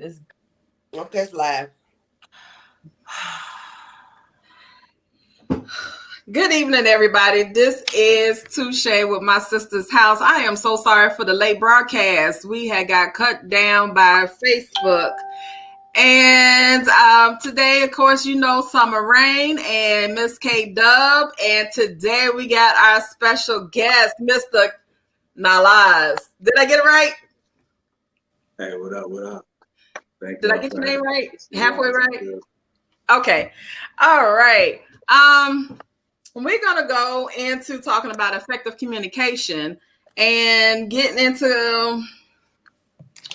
It's okay. It's live. Good evening, everybody. This is Touche with my sister's house. I am so sorry for the late broadcast. We had got cut down by Facebook. And today, of course, you know Summer Rain and Miss K Dub. And today we got our special guest, Mr. Nalaz. Did I get it right? Hey, what up? What up? Thank Did I y'all get for your name having right? me. Halfway I'm right? good. Okay. All right. We're gonna go into talking about effective communication and getting into.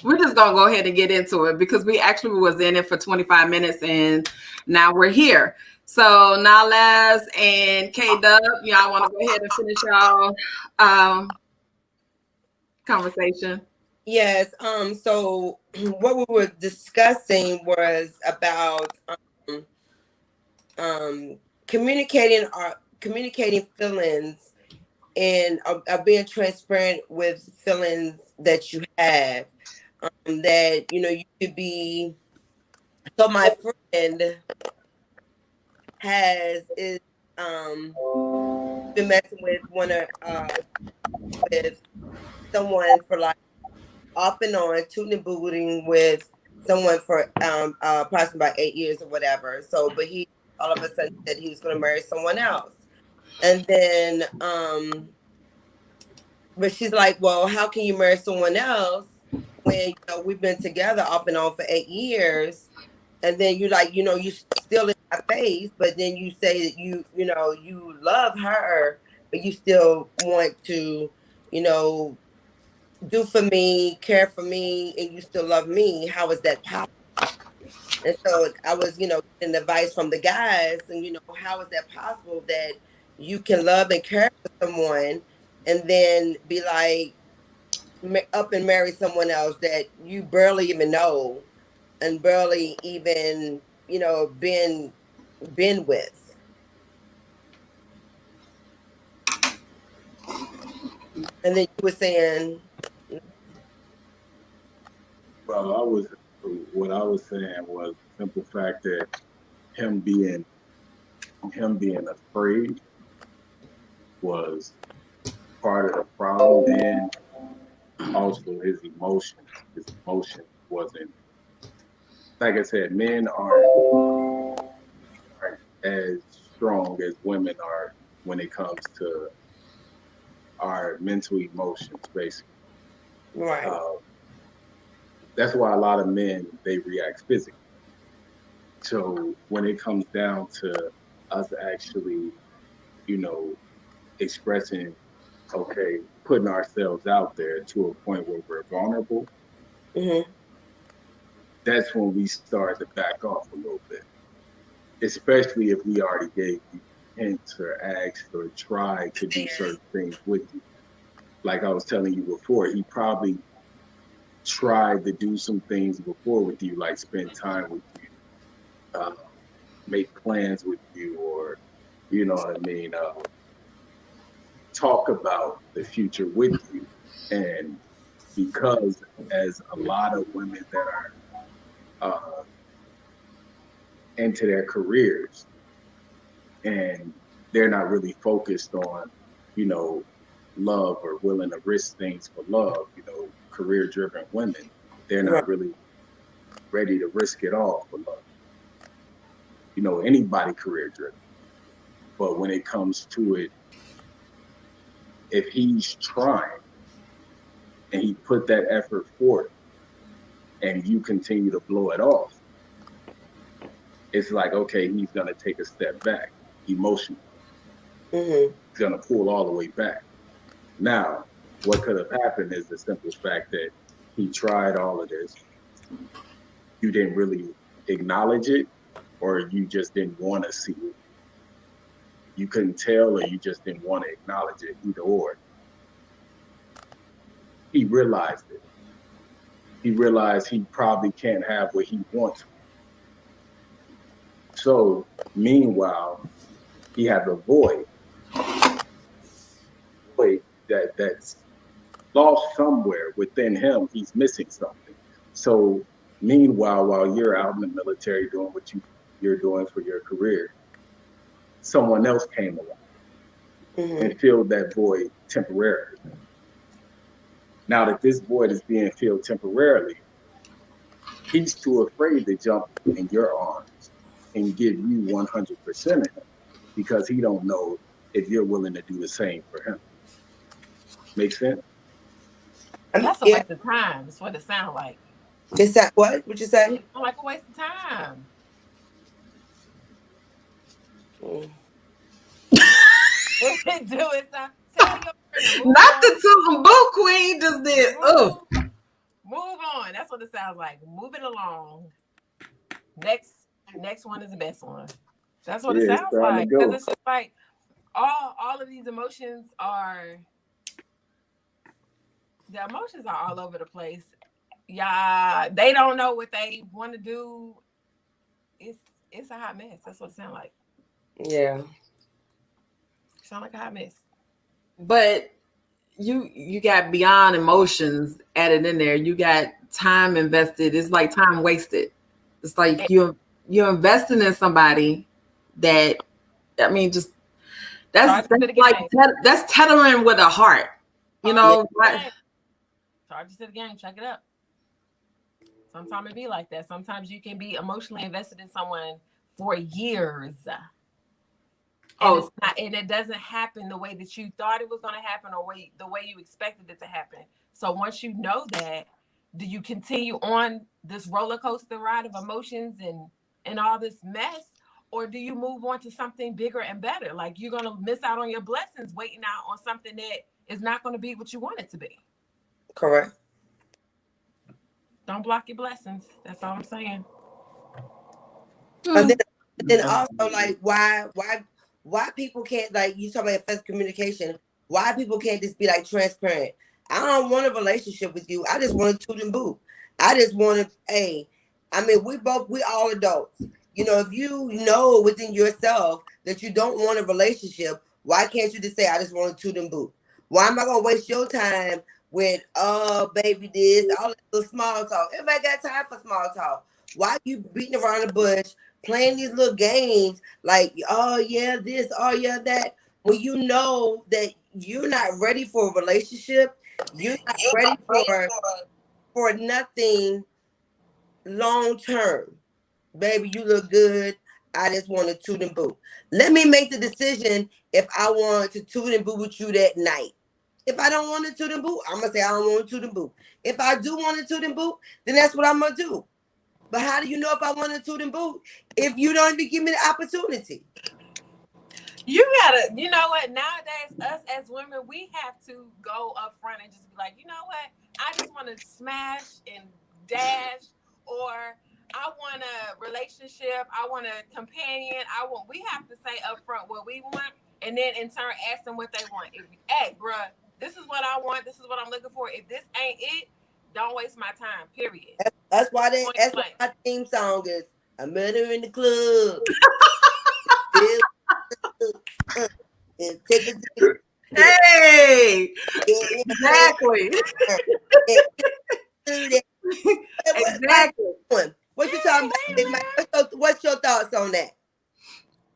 We're just gonna go ahead and get into it because we actually was in it for 25 minutes and now we're here. So Nalaz and K Dub, y'all want to go ahead and finish y'all conversation? Yes. So what we were discussing was about um, um communicating feelings and being transparent with feelings that you have. That you could be. So my friend is um been messing with with someone for like off and on, tooting and booting with someone for approximately about 8 years or whatever. So, but he all of a sudden said he was going to marry someone else, and then but she's like, well, how can you marry someone else when we've been together off and on for 8 years? And then you like, you still in my face, but then you say that you love her, but you still want to, you know, do for me, care for me, and you still love me. How is that possible? And so I was, getting advice from the guys, and how is that possible that you can love and care for someone and then be like up and marry someone else that you barely even know and barely even, been with. And then you were saying, Well, what I was saying was the simple fact that him being afraid was part of the problem, and also his emotions. His emotions wasn't, like I said, men aren't as strong as women are when it comes to our mental emotions, basically. right. Uh, that's why a lot of men they react physically. So when it comes down to us actually, you know, expressing, okay, putting ourselves out there to a point where we're vulnerable, Hmm. that's when we start to back off a little bit. Especially if we already gave you hints or asked or tried to do certain things with you. Like I was telling you before, he probably tried to do some things before with you, like spend time with you, uh, make plans with you, or you know what I mean, talk about the future with you. And because as a lot of women that are into their careers and they're not really focused on, you know, love or willing to risk things for love, career driven women, they're Right. not really ready to risk it all for love. Anybody career driven. But when it comes to it, if he's trying and he put that effort forth and you continue to blow it off, it's like, okay, he's going to take a step back emotionally. Hmm. He's going to pull all the way back. Now, what could have happened is the simple fact that he tried all of this. You didn't really acknowledge it, or you just didn't want to see it. You couldn't tell, or you just didn't want to acknowledge it, either or. He realized it. He realized he probably can't have what he wants. So, meanwhile, he has a void that's lost somewhere within him. He's missing something. So Meanwhile, while you're out in the military doing what you're doing for your career, someone else came along and filled that void temporarily. Now that this void is being filled temporarily, he's too afraid to jump in your arms and give you 100% of him because he don't know if you're willing to do the same for him. Make sense? That's a waste of time. That's what it sounds like. Is that what? What you say? It's like a waste of time. What we do is tell your friend, not the two boot queen just did. Oh, move on. That's what it sounds like. Move it along. Next one is the best one. That's what it sounds like. Because it's just like all of these emotions are. The emotions are all over the place. Yeah, they don't know what they want to do. It's a hot mess. That's what it sounds like. Yeah. Sound like a hot mess. But you got beyond emotions added in there. You got time invested. It's like time wasted. It's like you're investing in somebody that, I mean, just that's tethering with a heart. You know, charge it to the game. Check it up. Sometimes it be like that. Sometimes you can be emotionally invested in someone for years. And it doesn't happen the way that you thought it was going to happen or the way you expected it to happen. So once you know that, do you continue on this roller coaster ride of emotions and all this mess? Or do you move on to something bigger and better? Like you're going to miss out on your blessings waiting out on something that is not going to be what you want it to be. Correct. Don't block your blessings. That's all I'm saying. And then also, like, why people can't, like, you talk about effective communication, why people can't just be, like, transparent. I don't want a relationship with you. I just want a toot and boot. I just want to, we all adults. You know, if you know within yourself that you don't want a relationship, why can't you just say, I just want a toot and boot? Why am I going to waste your time with, oh, baby, this, all that little small talk? Everybody got time for small talk. Why you beating around the bush, playing these little games like, oh, yeah, this, oh, yeah, that, when you know that you're not ready for a relationship, you're not ready for nothing long term. Baby, you look good. I just want to toot and boot. Let me make the decision if I want to toot and boot with you that night. If I don't want to toot and boot, I'm going to say I don't want to toot and boot. If I do want to toot and boot, then that's what I'm going to do. But how do you know if I want to toot and boot if you don't even give me the opportunity? You gotta, you know what? Nowadays, us as women, we have to go up front and just be like, you know what? I just want to smash and dash, or I want a relationship. I want a companion. We have to say up front what we want, and then in turn ask them what they want. If hey, bruh, this is what I want. This is what I'm looking for. If this ain't it, don't waste my time. Period. That's why my theme song is "I Met Her in the Club." Hey, exactly. Exactly. What you talking about? What's your thoughts on that?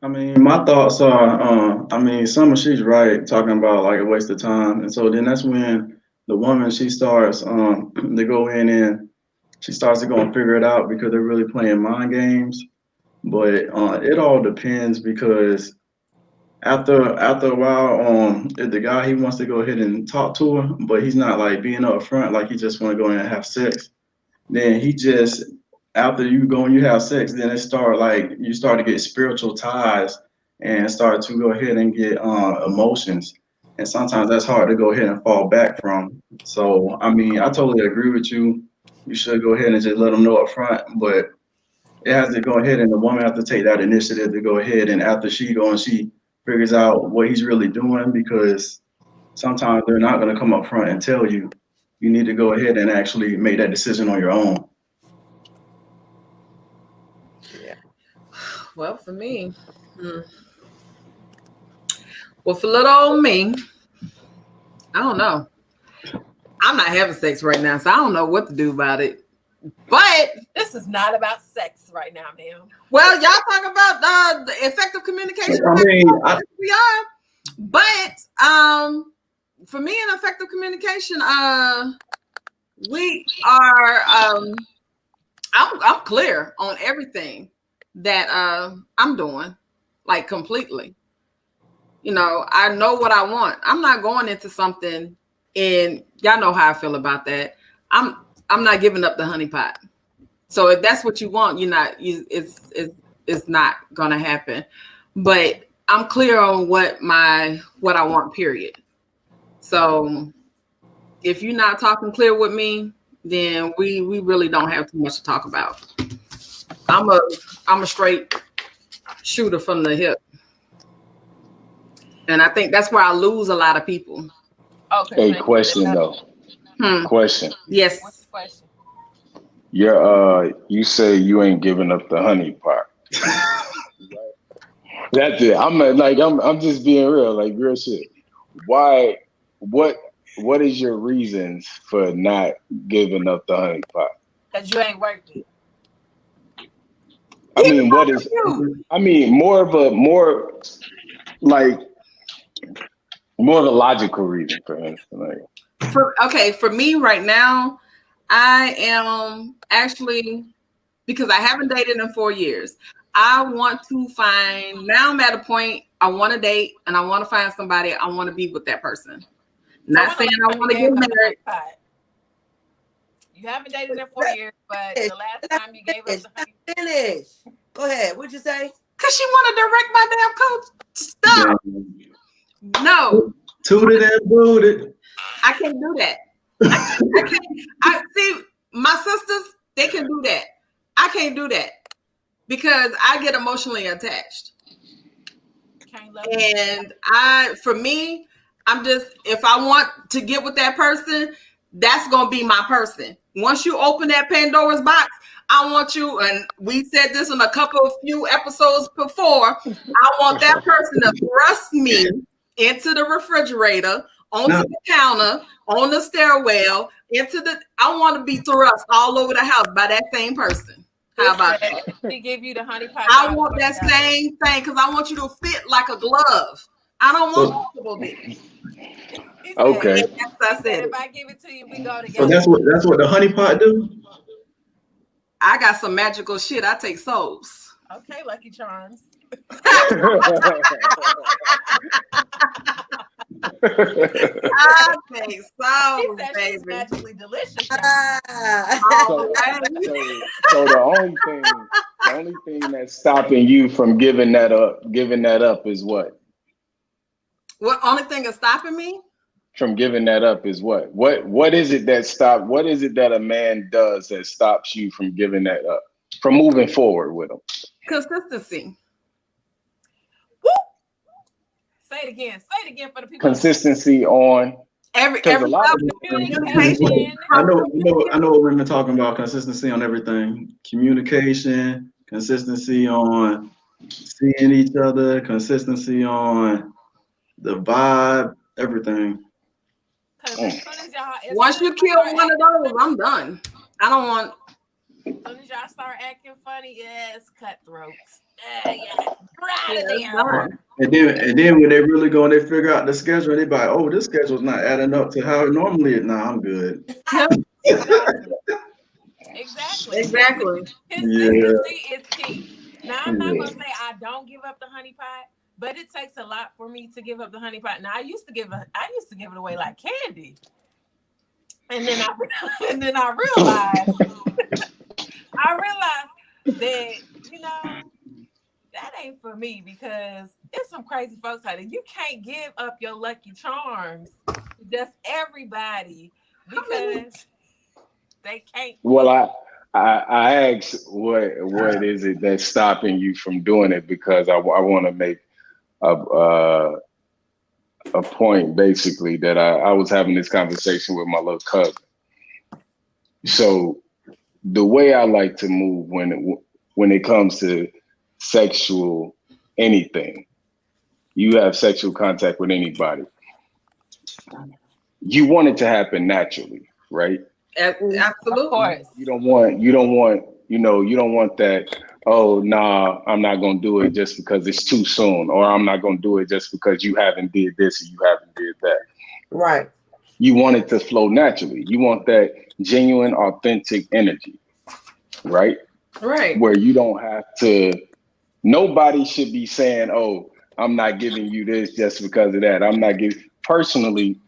I mean, my thoughts are, Summer, she's right, talking about like a waste of time. And so then that's when the woman, she starts to go in and she starts to go and figure it out because they're really playing mind games. But it all depends because after a while, if the guy, he wants to go ahead and talk to her, but he's not like being up front, like he just want to go in and have sex. Then he just, after you go and you have sex, then you start to get spiritual ties and start to go ahead and get emotions. And sometimes that's hard to go ahead and fall back from. So, I mean, I totally agree with you. You should go ahead and just let them know up front, but it has to go ahead and the woman has to take that initiative to go ahead and after she figures out what he's really doing, because sometimes they're not going to come up front and tell you. You need to go ahead and actually make that decision on your own. Yeah. Well, for me, for little old me, I don't know. I'm not having sex right now, so I don't know what to do about it. But This is not about sex right now, ma'am. well, y'all talk about the effective communication. I mean, We are, but for me, in effective communication, we are. I'm clear on everything that I'm doing, like completely. You know, I know what I want. I'm not going into something, and y'all know how I feel about that. I'm not giving up the honeypot. So if that's what you want, it's not gonna happen. But I'm clear on what I want, period. So if you're not talking clear with me, then we really don't have too much to talk about. I'm a straight shooter from the hip. And I think that's where I lose a lot of people. Okay. Hey, question though. Question. Yes. What's the question? You say you ain't giving up the honey pot. That's it. I'm just being real, like real shit. Why? What is your reasons for not giving up the honey pot? Because you ain't worked it. I mean, what is? I mean, more of a logical reason for him. Like, For me right now, I am actually, because I haven't dated in 4 years. I want to find, now I'm at a point, I want to date and I want to find somebody, I want to be with that person. Not saying I want to get married. You haven't dated in 4 years, but the last time you gave us the honey. Finish. Go ahead. What'd you say? Because she want to direct my damn coach. Stop. No. Tooted and booted. I can't do that. I can't. I see my sisters, they can do that. I can't do that because I get emotionally attached. And for me, I'm just, if I want to get with that person, that's going to be my person. Once you open that Pandora's box, I want you, and we said this in a few episodes before, I want that person to thrust me into the refrigerator, onto the counter, on the stairwell, I want to be thrust all over the house by that same person. How about that? She give you the honey pot. I want that same thing because I want you to fit like a glove. I don't want multiple bits. Okay. I said, if I give it to you, we go together. So that's what the honey pot do? I got some magical shit. I take souls. Okay, Lucky Charms. I take souls, baby. She's magically delicious. So the only thing that's stopping you from giving that up is what? What only thing is stopping me? From giving that up is what? What is it that a man does that stops you from giving that up? From moving forward with him? Consistency. Woo! Say it again for the people. Consistency on every communication. I know what women are talking about. Consistency on everything. Communication, consistency on seeing each other, consistency on the vibe, everything. Once you kill one of those, I'm done. I don't want. As soon as y'all start acting funny, yes, cutthroats. And then when they really go and they figure out the schedule, they be like, oh, this schedule's not adding up to how it normally is. Nah, I'm good. Exactly. Consistency is key. Now, I'm not going to say I don't give up the honey pot, but it takes a lot for me to give up the honey pot. Now, I used to give it away like candy. And then I realized that, that ain't for me because there's some crazy folks out there. You can't give up your Lucky Charms to just everybody because they can't. Well, I asked what is it that's stopping you from doing it because I want to make a point basically that I was having this conversation with my little cousin. So the way I like to move when it comes to sexual anything, you have sexual contact with anybody, you want it to happen naturally, right? Mhm. Of Absolutely. course. You don't want that, oh nah, I'm not gonna do it just because it's too soon, or I'm not gonna do it just because you haven't did this or you haven't did that. Right. You want it to flow naturally. You want that genuine, authentic energy, right? Right. Where you don't have to, nobody should be saying, oh, I'm not giving you this just because of that. I'm not giving, personally,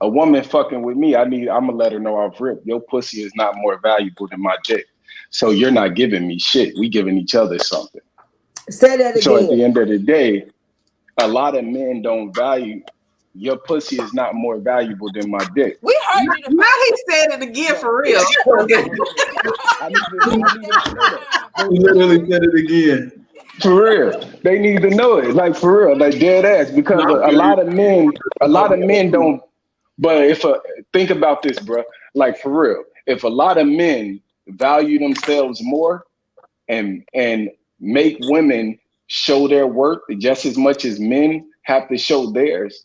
a woman fucking with me, I'm gonna let her know off rip, your pussy is not more valuable than my dick. So you're not giving me shit. We giving each other something. Say that So at again. the end of the day, a lot of men don't value, your pussy is not more valuable than my dick. We heard you the Now first he said it again for real. I need to know that. He literally said it again. For real. They need to know it. Like for real. Like dead ass. Because No, a lot of men don't, but think about this, bro. Like for real. If a lot of men value themselves more and make women show their worth just as much as men have to show theirs,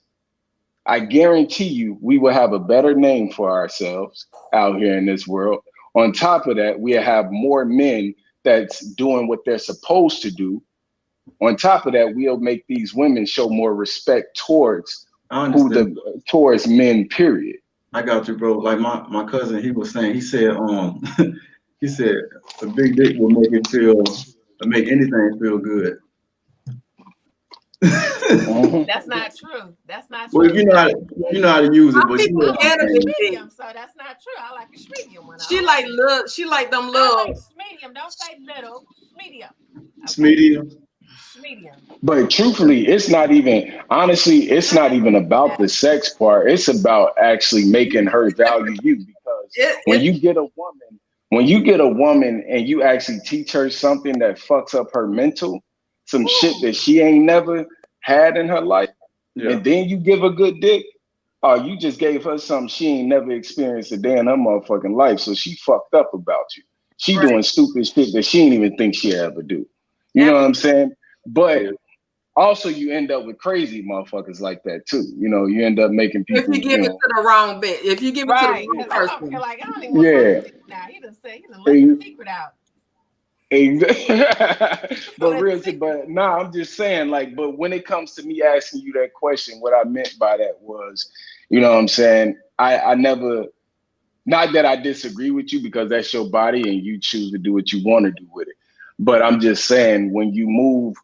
I guarantee you we will have a better name for ourselves out here in this world. On top of that, we'll have more men that's doing what they're supposed to do. On top of that, we'll make these women show more respect towards I understand. towards men, period. I got you, bro. Like my cousin, he was saying, he said, he said a big dick will make anything feel good. Mhm. That's not true. That's not Well, true. you know how to use it, but People you know, I scared like of a big dick. medium, so that's not true. I like a medium one. She like them I little. like medium. Don't say little. Medium. it's Okay. medium. Medium. But truthfully, it's not even about the sex part. It's about actually making her value you. Because when It, you get a woman and you actually teach her something that fucks up her mental, some shit that she ain't never had in her life, Yeah, and then you give her good dick, you just gave her something she ain't never experienced a day in her motherfucking life. So she fucked up about you. She right. doing stupid shit that she didn't even think she'd ever do. You know what I'm saying? But also you end up with crazy motherfuckers like that too. You know, you end up making If people, you give it to the wrong bit, if you give it Right. to the Because I'm wrong over here person, like, I don't even want to yeah. talk to you now. He done let the secret out. But Let the real, secret but nah, I'm just saying, like, but when it comes to me asking you that question, what I meant by that was, you know what I'm saying? I never, not that I disagree with you because that's your body and you choose to do what you want to do with it. But I'm just saying when you move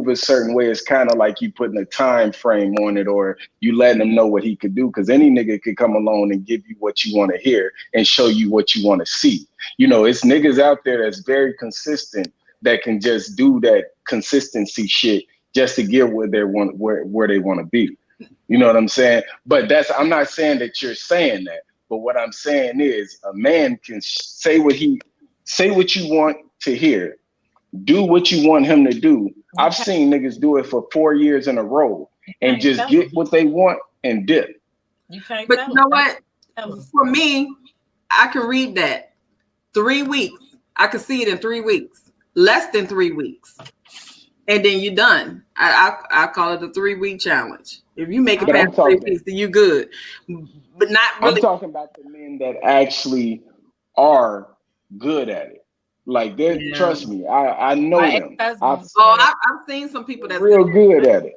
a certain way, it's kind of like you putting a time frame on it, or you letting him know what he could do. Because any nigga could come along and give you what you want to hear and show you what you want to see. You know, it's niggas out there that's very consistent that can just do that consistency shit just to get where they want to be. You know what I'm saying? But I'm not saying that you're saying that. But what I'm saying is a man can say what you want to hear, do what you want him to do. I've seen niggas do it for 4 years in a row and just get what they want and dip. You can't. but you know what? For me, I can read that 3 weeks. I can see it in 3 weeks, less than 3 weeks, and then you're done. I call it a 3-week challenge. If you make it past 3 weeks, then you good. But not really. I'm talking about the men that actually are good at it. Like they trust me. I know them. I've seen some people that's real good at it.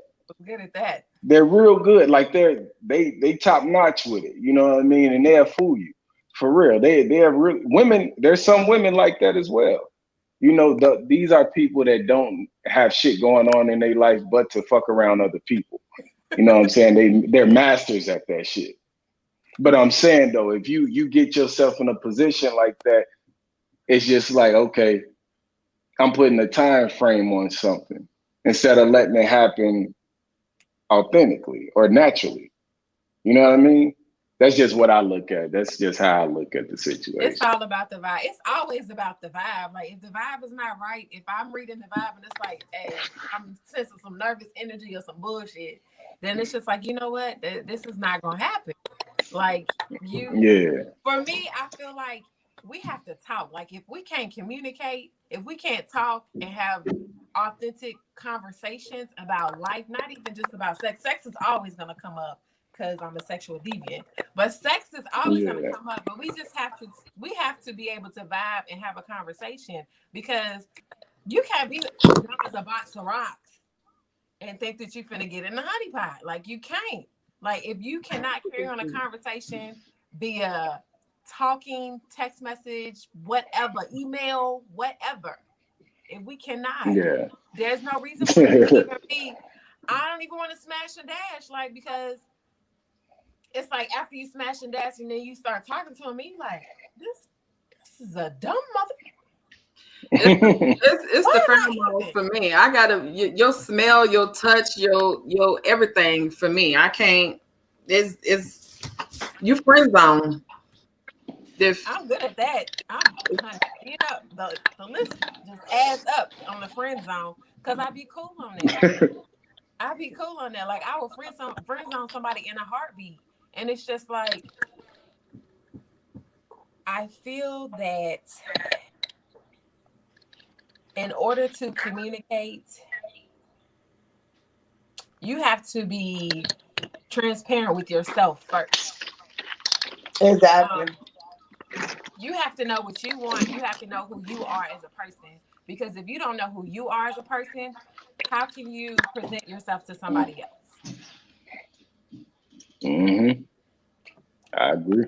Good at that. They're real good. Like they top notch with it. You know what I mean? And they'll fool you. For real. They're real women. There's some women like that as well. You know, these are people that don't have shit going on in their life but to fuck around other people. You know what I'm saying? They're masters at that shit. But I'm saying though, if you get yourself in a position like that, it's just like, okay, I'm putting a time frame on something instead of letting it happen authentically or naturally. You know what I mean? That's just what I look at. That's just how I look at the situation. It's all about the vibe. It's always about the vibe. Like if the vibe is not right, if I'm reading the vibe and it's like, hey, I'm sensing some nervous energy or some bullshit, then it's just like, you know what? This is not gonna happen. Like for me, I feel like we have to talk. Like if we can't communicate, if we can't talk and have authentic conversations about life, not even just about sex. Sex is always gonna come up because I'm a sexual deviant. But sex is always Yeah. gonna come up. But we have to be able to vibe and have a conversation, because you can't be dumb as a box of rocks and think that you're finna get in the honey pot. Like, you can't. Like, if you cannot carry on a conversation via talking, text message, whatever, email, whatever. If we cannot, Yeah. there's no reason for it to even be. I don't even want to smash and dash, like, because it's like after you smash and dash and then you start talking to him, you like, this is a dumb mother. It's the pheromone for me. I gotta your smell, your touch, your everything for me. I can't. It's you friend zone. I'm good at that. You know, the list just adds up on the friend zone, because I be cool on that. I be cool on that. Like, I will friend zone somebody in a heartbeat, and it's just like, I feel that in order to communicate, you have to be transparent with yourself first. Exactly. You have to know what you want. You have to know who you are as a person. Because if you don't know who you are as a person, how can you present yourself to somebody else? Mm-hmm. I agree.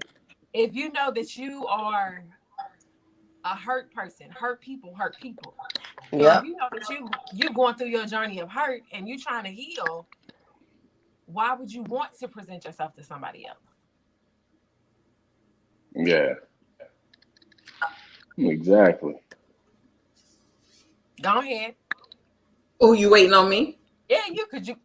If you know that you are a hurt person, hurt people. Yeah. If you know that you going through your journey of hurt and you trying to heal, why would you want to present yourself to somebody else? Yeah. Exactly. Go ahead. Oh, you waiting on me? Yeah, you could. Because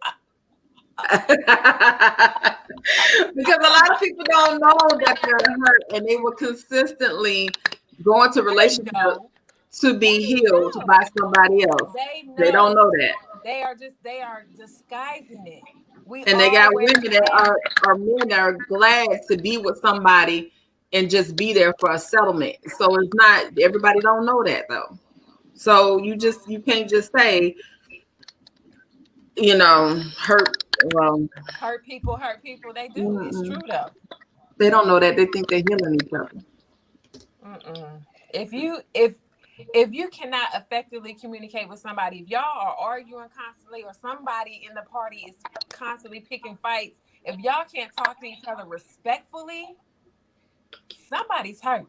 a lot of people don't know that they're hurt, and they will consistently go into relationships to be healed by somebody else. They don't know that. They are disguising it. And they got women that are men that are glad to be with somebody and just be there for a settlement. So it's not, everybody don't know that though. So you can't just say, hurt people. They do. It's true though. They don't know that. They think they're healing each other. If you cannot effectively communicate with somebody, if y'all are arguing constantly, or somebody in the party is constantly picking fights, if y'all can't talk to each other respectfully, somebody's hurt.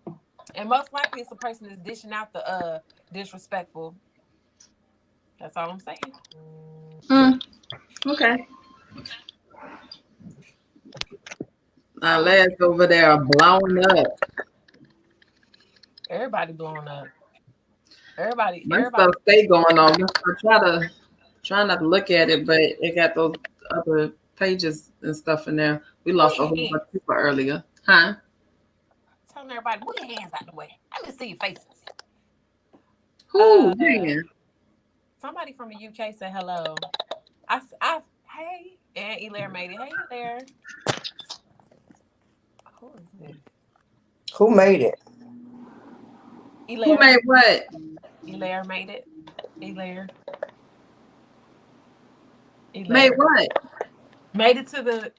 And most likely it's the person that's dishing out the disrespectful. That's all I'm saying. Okay. Our lads over there are blown up. Everybody blowing up. Everybody. Stuff stay going on. I try not to look at it, but it got those other pages and stuff in there. We lost a whole bunch of people earlier, huh? Telling everybody, move your hands out the way. Let me see your faces. Who? Man. Somebody from the UK said hello. Hey, and Elaire made it. Hey, Elaire. Who is this? Who made it? Elaire. Who made what? Elaire made it. Elaire. Made what? Made it to the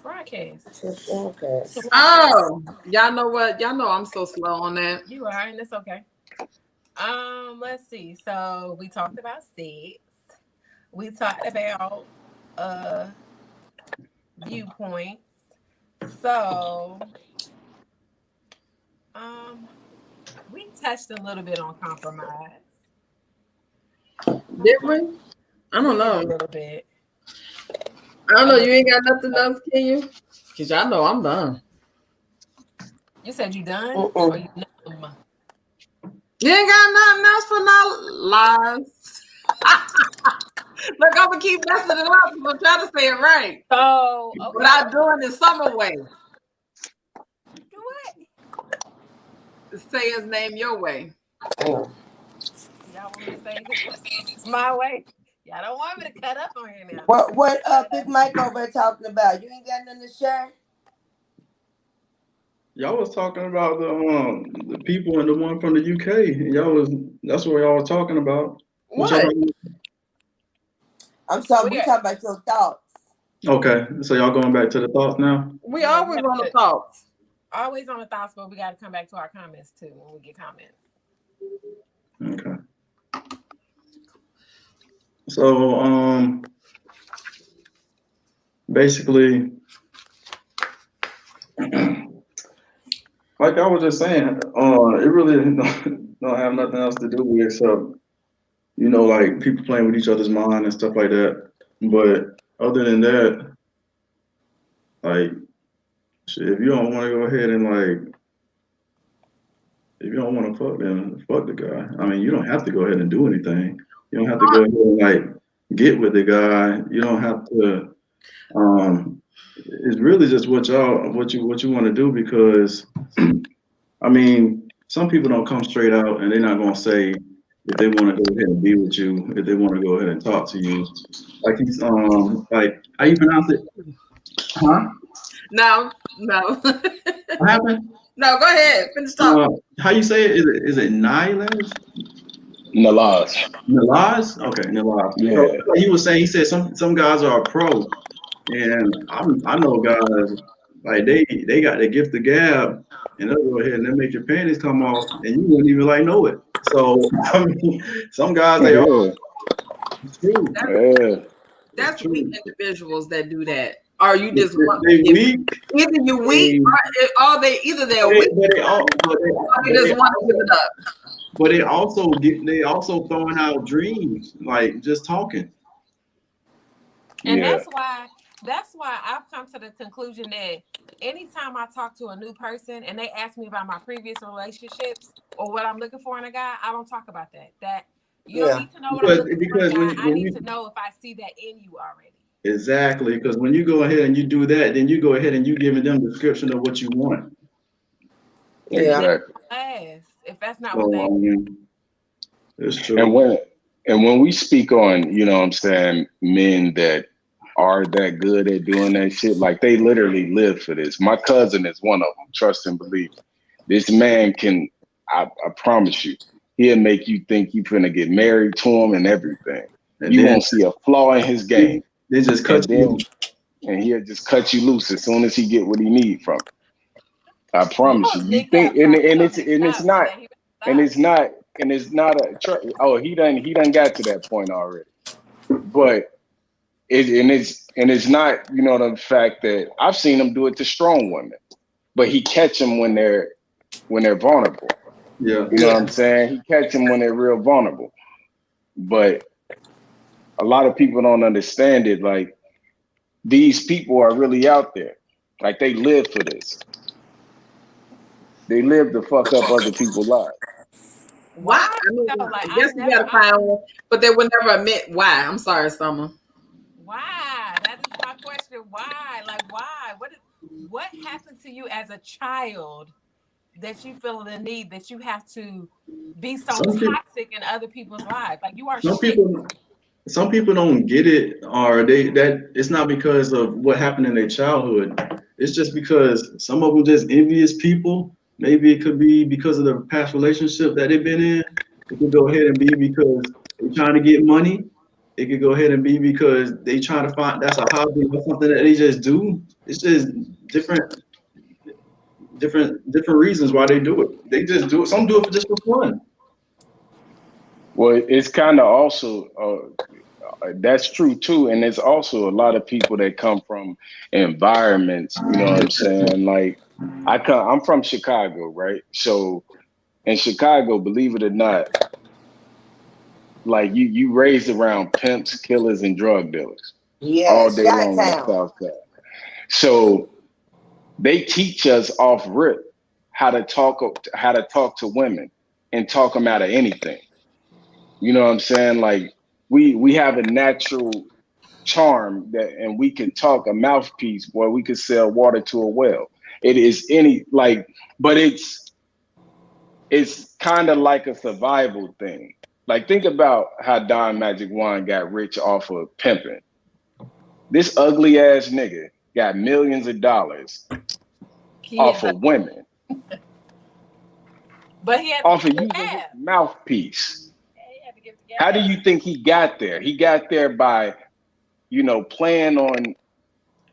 broadcast. Okay. Oh, y'all know what? Y'all know I'm so slow on that. You are, and it's okay. Let's see. So we talked about sex. We talked about viewpoints. So we touched a little bit on compromise. Did we? I don't know. A little bit. I don't know. You ain't got nothing else, can you? Because y'all know I'm done. You said you done? Or you numb? You ain't got nothing else for no lies. Look, I'm gonna keep messing it up. I'm trying to say it right. So, okay. Without doing it summer way. Do what? Say his name your way. Y'all want me to say it my way? Y'all don't want me to cut up on here now. What Big Mike over there talking about? You ain't got nothing to share? Y'all was talking about the people and the one from the UK. That's what y'all was talking about. What? I'm sorry, we talking about your thoughts. Okay, so y'all going back to the thoughts now? We Yeah, always on the thoughts. always on the thoughts, but we got to come back to our comments too when we get comments. Okay. So basically, like I was just saying, it really don't have nothing else to do with except, you know, like people playing with each other's mind and stuff like that. But other than that, like, shit, if you don't want to go ahead and like, if you don't want to fuck, then fuck the guy. I mean, you don't have to go ahead and do anything. You don't have to go ahead and like get with the guy. You don't have to. It's really just what you want to do because, I mean, some people don't come straight out and they're not gonna say if they want to go ahead and be with you, if they want to go ahead and talk to you. Like he's like how you pronounce it? Huh? No. What happened? No, go ahead. Finish talking. How you say it? Is it Nilaz? Nalaz. Nilaz? Okay, Nilaz. Yeah. So, like he was saying, he said some guys are pro, and I know guys like they got the gift of gab, and they'll go ahead and they make your panties come off, and you wouldn't even like know it. So I mean, some guys they are. Yeah. It's true. Yeah. That's true. weak individuals that do that. Or you just They want to give weak. either you weak or they either they're weak But they or you just want to give it up. But they also throwing out dreams, like just talking. And Yeah. that's why I've come to the conclusion that anytime I talk to a new person and they ask me about my previous relationships or what I'm looking for in a guy, I don't talk about that. That you don't need to know what I'm looking for in a guy. I need to know if I see that in you already. Exactly, because when you go ahead and you do that, then you go ahead and you giving them a description of what you want. Yeah. Exactly. If that's not So, what they it's true. And when we speak on, you know what I'm saying, men that are that good at doing that shit, like they literally live for this. My cousin is one of them, trust and believe. This man can, I promise you, he'll make you think you finna get married to him and everything. And you then, won't see a flaw in his game. They just cut you. And he'll just cut you loose as soon as he get what he need from it. I promise you. You think, and it's not he done got to that point already. But it's not, you know, the fact that I've seen him do it to strong women, but he catch them when they're vulnerable. Yeah. You know what I'm saying? He catch them when they're real vulnerable. But a lot of people don't understand it. Like, these people are really out there. Like, they live for this. They live to fuck up other people's lives. Why? I guess we gotta find one, but they would never admit why. I'm sorry, Summer. Why? That is my question. Why? Like, why? What happened to you as a child that you feel the need that you have to be so toxic in other people's lives? Like, you are some people don't get it, or that it's not because of what happened in their childhood. It's just because some of them just envious people. Maybe it could be because of the past relationship that they've been in. It could go ahead and be because they're trying to get money. It could go ahead and be because they trying to find that's a hobby or something that they just do. It's just different reasons why they do it. They just do it. Some do it just for fun. Well, it's kind of also that's true too, and there's also a lot of people that come from environments. You know what I'm saying? Like, I'm from Chicago, right? So in Chicago, believe it or not, like you raised around pimps, killers, and drug dealers all day long on the South Side. So they teach us off rip how to talk to women and talk them out of anything. You know what I'm saying? Like, we have a natural charm and we can talk a mouthpiece where we could sell water to a well. It is but it's kind of like a survival thing. Like, think about how Don Magic Juan got rich off of pimping. This ugly ass nigga got millions of dollars off of women. But he had off of using his mouthpiece. How do you think he got there? He got there by, you know, playing on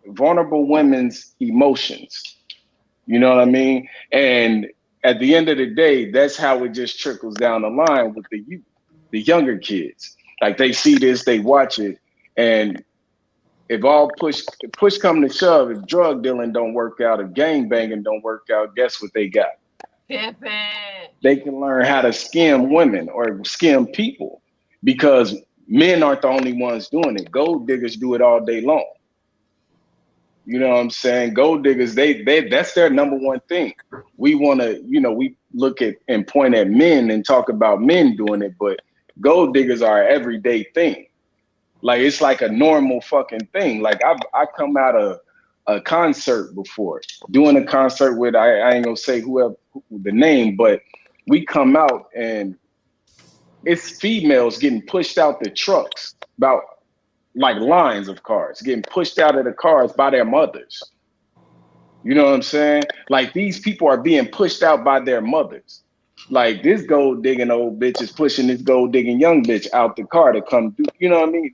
vulnerable women's emotions. You know what I mean? And at the end of the day, that's how it just trickles down the line with the youth, the younger kids. Like they see this, they watch it, and if all push come to shove, if drug dealing don't work out, if gang banging don't work out, guess what they got? Pimpin'. They can learn how to skim women or skim people because men aren't the only ones doing it. Gold diggers do it all day long. You know what I'm saying? Gold diggers, they that's their number one thing. We want to, we look at and point at men and talk about men doing it, but gold diggers are an everyday thing. Like it's like a normal fucking thing. Like I come out of a concert before, doing a concert with I ain't gonna say whoever the name, but we come out and it's females getting pushed out the trucks, about like lines of cars getting pushed out of the cars by their mothers. You know what I'm saying? Like these people are being pushed out by their mothers. Like this gold digging old bitch is pushing this gold digging young bitch out the car to come do. You know what I mean?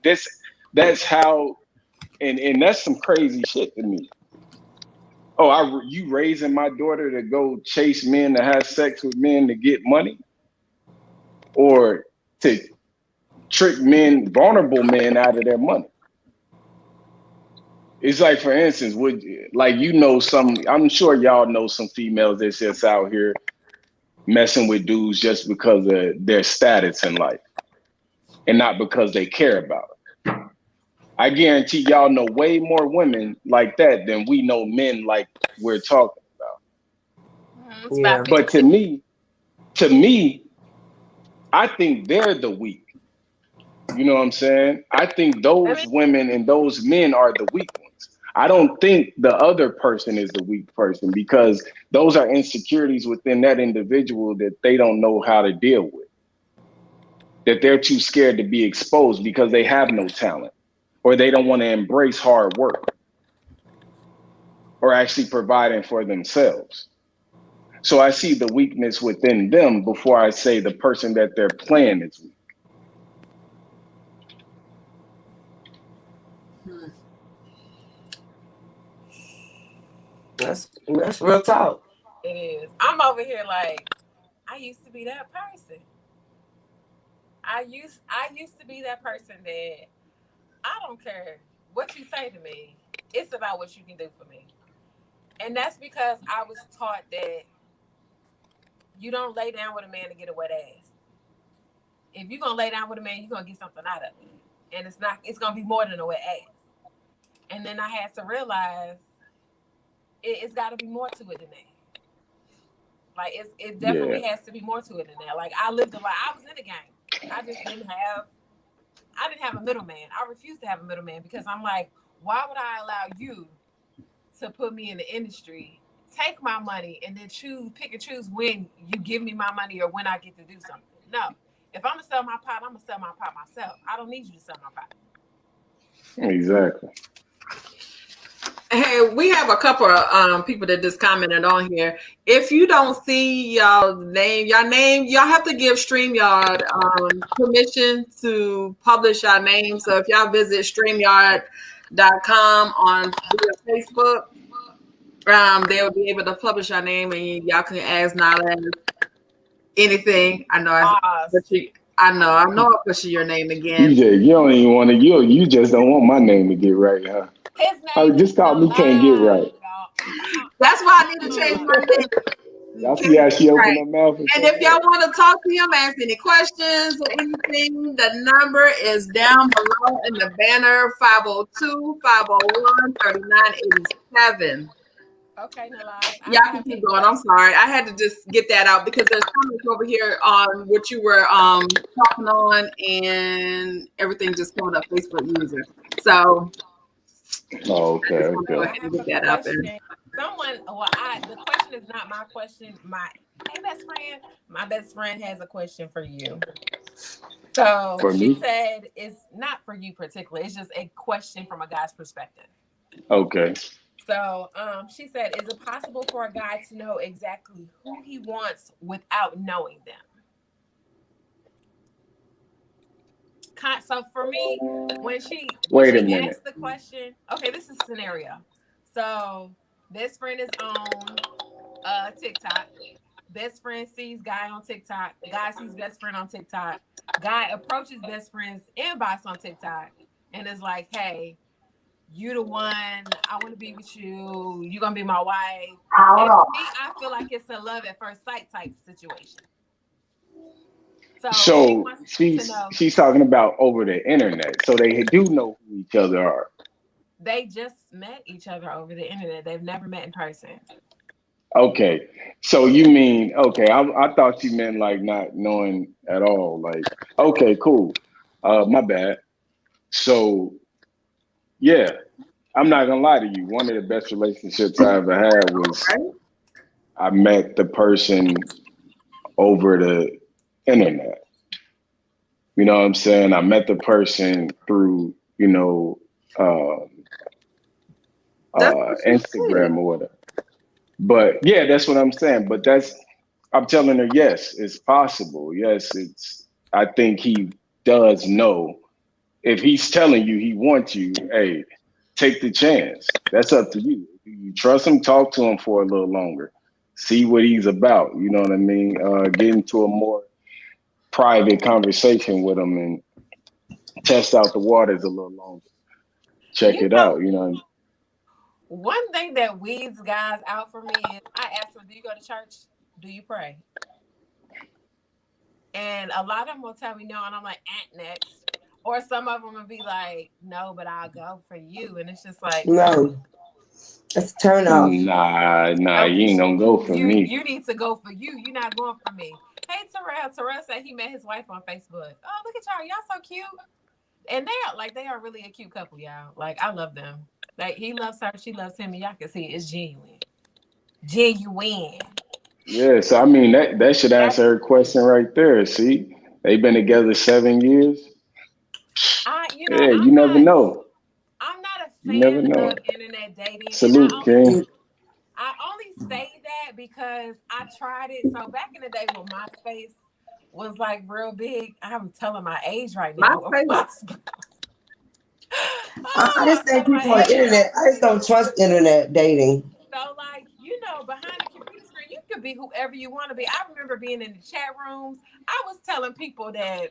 That's how, and that's some crazy shit to me. Oh, you raising my daughter to go chase men to have sex with men to get money, or to trick men, vulnerable men, out of their money? It's like, for instance, I'm sure y'all know some females that's just out here messing with dudes just because of their status in life and not because they care about it. I guarantee y'all know way more women like that than we know men like we're talking about. Yeah. But to me, I think they're the weak. You know what I'm saying? I think those women and those men are the weak ones. I don't think the other person is the weak person, because those are insecurities within that individual that they don't know how to deal with, that they're too scared to be exposed because they have no talent, or they don't want to embrace hard work or actually providing for themselves. So I see the weakness within them before I say the person that they're playing is weak. That's real talk. It is. I'm over here like, I used to be that person. I used to be that person that I don't care what you say to me. It's about what you can do for me. And that's because I was taught that you don't lay down with a man to get a wet ass. If you're gonna lay down with a man, you're gonna get something out of it. And it's gonna be more than a wet ass. And then I had to realize it's gotta be more to it than that. Like it definitely has to be more to it than that. Like I lived a life. I was in the game. I didn't have a middleman. I refused to have a middleman because I'm like, why would I allow you to put me in the industry, take my money, and then pick and choose when you give me my money or when I get to do something? No. If I'm gonna sell my pot, I'm gonna sell my pot myself. I don't need you to sell my pot. Exactly. Hey, we have a couple of people that just commented on here. If you don't see y'all name, y'all have to give StreamYard permission to publish our name. So if y'all visit StreamYard.com on Facebook, they'll be able to publish our name, and y'all can ask Nala anything. I know I push your name again. You don't even want to. You just don't want my name to get right, huh? His name just called me can't get right. That's why I need to change my name. Y'all see how she opened her mouth? And if y'all want to talk to him, ask any questions or anything, the number is down below in the banner, 502-501-3987. Okay, Nala. Y'all can keep going. I'm sorry. I had to just get that out because there's comments over here on what you were talking on, and everything just coming up Facebook user. So okay. Get that out there. The question is not my question. My best friend has a question for you. So she said it's not for you particularly. It's just a question from a guy's perspective. Okay. So she said, is it possible for a guy to know exactly who he wants without knowing them? So for me, when she Wait a minute. asked the question, okay, this is a scenario. So best friend is on TikTok. Best friend sees guy on TikTok. Guy sees best friend on TikTok. Guy approaches best friend's inbox on TikTok and is like, "Hey, you the one. I want to be with you. You gonna be my wife." And for me, I feel like it's a love at first sight type situation. So she So wants to know. she's talking about over the internet. So they do know who each other are. They just met each other over the internet. They've never met in person. Okay. So you mean okay, I thought you meant like not knowing at all. Like, okay, cool. My bad. So yeah, I'm not gonna lie to you. One of the best relationships I ever had was I met the person over the internet. You know what I'm saying? I met the person through, um, That's what she said. Instagram or whatever. But yeah, that's what I'm saying. But I'm telling her, yes, it's possible. Yes, I think he does know. If he's telling you he wants you, hey, take the chance. That's up to you. If you trust him, talk to him for a little longer. See what he's about. You know what I mean? Get into a more private conversation with him and test out the waters a little longer. Check You it know, out. You know. one thing that weeds guys out for me is I ask them, "Do you go to church? Do you pray?" And a lot of them will tell me no, and I'm like, next. Or some of them will be like, "No, but I'll go for you," and it's just like, No, that's a turn off. Nah, no, you ain't gonna go for me. you need to go for you. You're not going for me. Hey, Terrell. Terrell said he met his wife on Facebook. Oh, look at y'all so cute. And they are really a cute couple, y'all. Like, I love them. Like, he loves her, she loves him, and y'all can see it's genuine. Genuine. Yeah, so I mean that should answer her question right there. See, they've been together 7 years. Yeah, you never know. I'm not a You never fan know. of internet dating, and Salute, King. I only say that because I tried it. So back in the day when MySpace was like real big, I'm telling my age right now. MySpace. I just think people on the internet. I just don't trust internet dating. So, like, behind the computer screen, you could be whoever you want to be. I remember being in the chat rooms. I was telling people that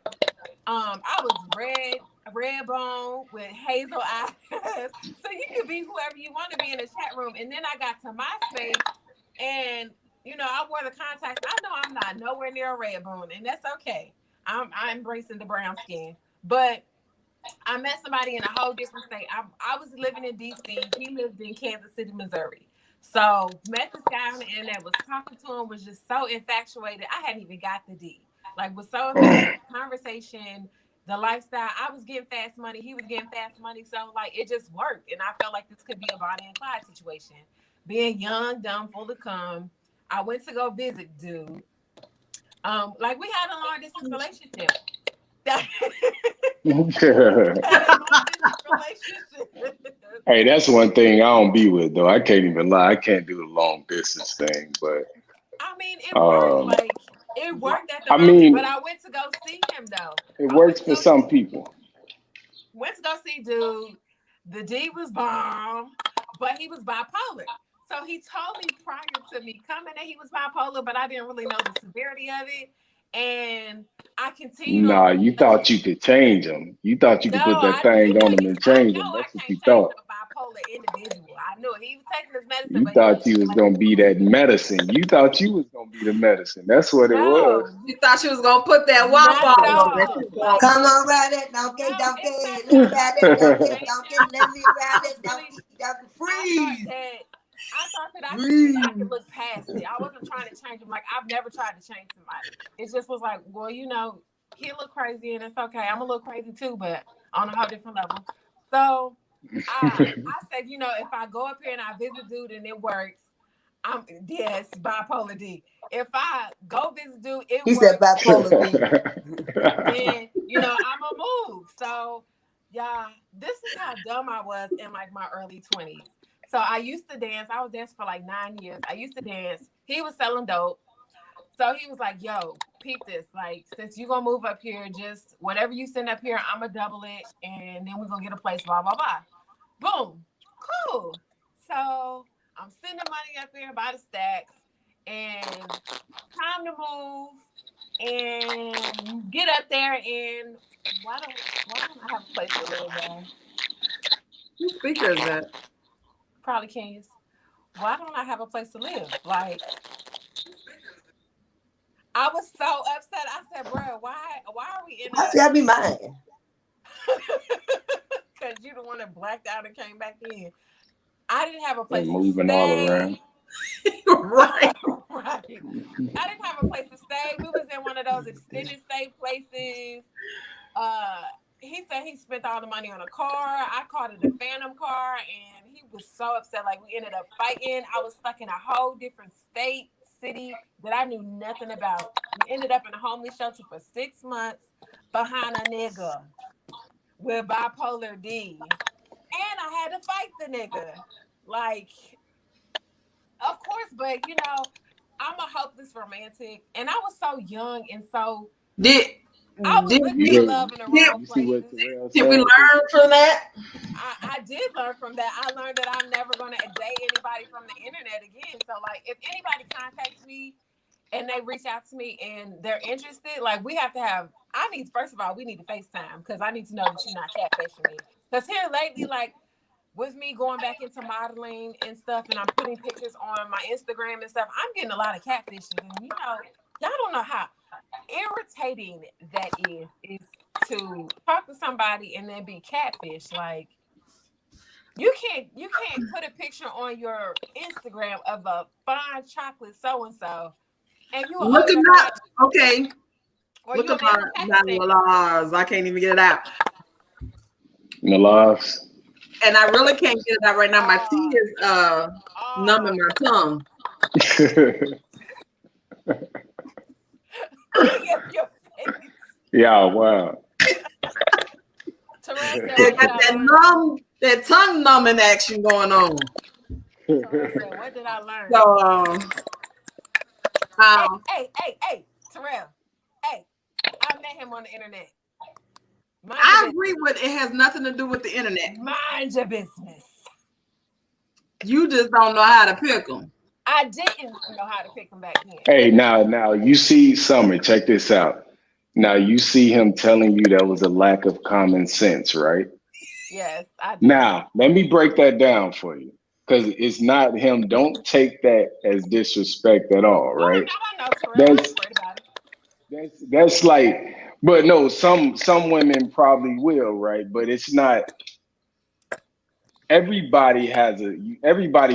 I was red bone with hazel eyes. So you could be whoever you want to be in the chat room. And then I got to MySpace and I wore the contacts. I know I'm not nowhere near a red bone, and that's okay. I'm embracing the brown skin. But I met somebody in a whole different state. I was living in DC. He lived in Kansas City, Missouri. So met this guy on the internet, was talking to him, was just so infatuated. I hadn't even got the D. Like, was so infatuated. Conversation, the lifestyle. I was getting fast money. He was getting fast money. So, like, it just worked. And I felt like this could be a Bonnie and Clyde situation. Being young, dumb, full of cum. I went to go visit dude. Like, we had a long distance relationship. Hey, that's one thing I don't be with though. I can't even lie. I can't do the long distance thing, but I mean, it worked. Like, it worked at the I moment. mean, But I went to go see him though. it works for some people. Went to go see dude. The D was bomb, but he was bipolar. So he told me prior to me coming that he was bipolar, but I didn't really know the severity of it. And I continued Nah, on. you thought you could change them. You thought you could put that thing on him and change them. That's what you thought. A bipolar individual. I knew it. He was taking his medicine, You but thought you was gonna be that medicine. You thought you was gonna be the medicine. That's what it was. You thought she was gonna put that Not WAP at on. all. Come on, ride it, donkey, donkey. Let me ride it, donkey. Let me ride it, donkey. Freeze. I thought that I could look past it. I wasn't trying to change him. Like, I've never tried to change somebody. It just was like, well, he look crazy and it's okay. I'm a little crazy too, but on a whole different level. So I said, if I go up here and I visit dude and it works, yes, bipolar D. If I go visit dude, it works. He said bipolar D. Then, I'm a move. So, yeah, this is how dumb I was in like my early 20s. So I used to dance. I was dancing for like 9 years. I used to dance. He was selling dope. So he was like, yo, peep this. Like, since you gonna move up here, just whatever you send up here, I'm gonna double it, and then we're gonna get a place, blah, blah, blah. Boom. Cool. So I'm sending money up here by the stacks, and time to move and get up there. And why don't I have a place to live, y'all? Whose speaker is that? Probably Kenya's. Why don't I have a place to live? Like, I was so upset. I said, bro, why are we in Why that be mine? Because you the one that blacked out and came back in. I didn't have a place to moving stay. all around. Right. Right. I didn't have a place to stay. We was in one of those extended stay places. He said he spent all the money on a car. I called it a phantom car, and he was so upset. Like, we ended up fighting. I was stuck in a whole different city that I knew nothing about. We ended up in a homeless shelter for 6 months behind a nigga with bipolar D. And I had to fight the nigga. Like, of course, but you know, I'm a hopeless romantic, and I was so young and so I was looking for love in the wrong places. Did we learn from that? I did learn from that. I learned that I'm never going to date anybody from the internet again. So, like, if anybody contacts me and they reach out to me and they're interested, like, first of all, we need to FaceTime, because I need to know that you're not catfishing me. Because here lately, like, with me going back into modeling and stuff, and I'm putting pictures on my Instagram and stuff, I'm getting a lot of catfishes. And, you know, y'all don't know how irritating that is to talk to somebody and then be catfish. Like, you can't put a picture on your Instagram of a fine chocolate so-and-so, and you look at that. Okay. Look at my laws. I can't even get it out. The lives. And I really can't get it out right now. My tea is numbing my tongue. Yeah, wow. They got that tongue numbing action going on. What did I learn? So, hey, Terrell. Hey, I met him on the internet. I agree with it has nothing to do with the internet. Mind your business. You just don't know how to pick them. I didn't know how to pick them back then. Hey, now you see Summer, check this out. Now you see him telling you there was a lack of common sense, right? Yes, I did. Now, let me break that down for you, because it's not him. Don't take that as disrespect at all, right? Oh, no, Terrell. That's like, but no, some women probably will, right? But it's not. Everybody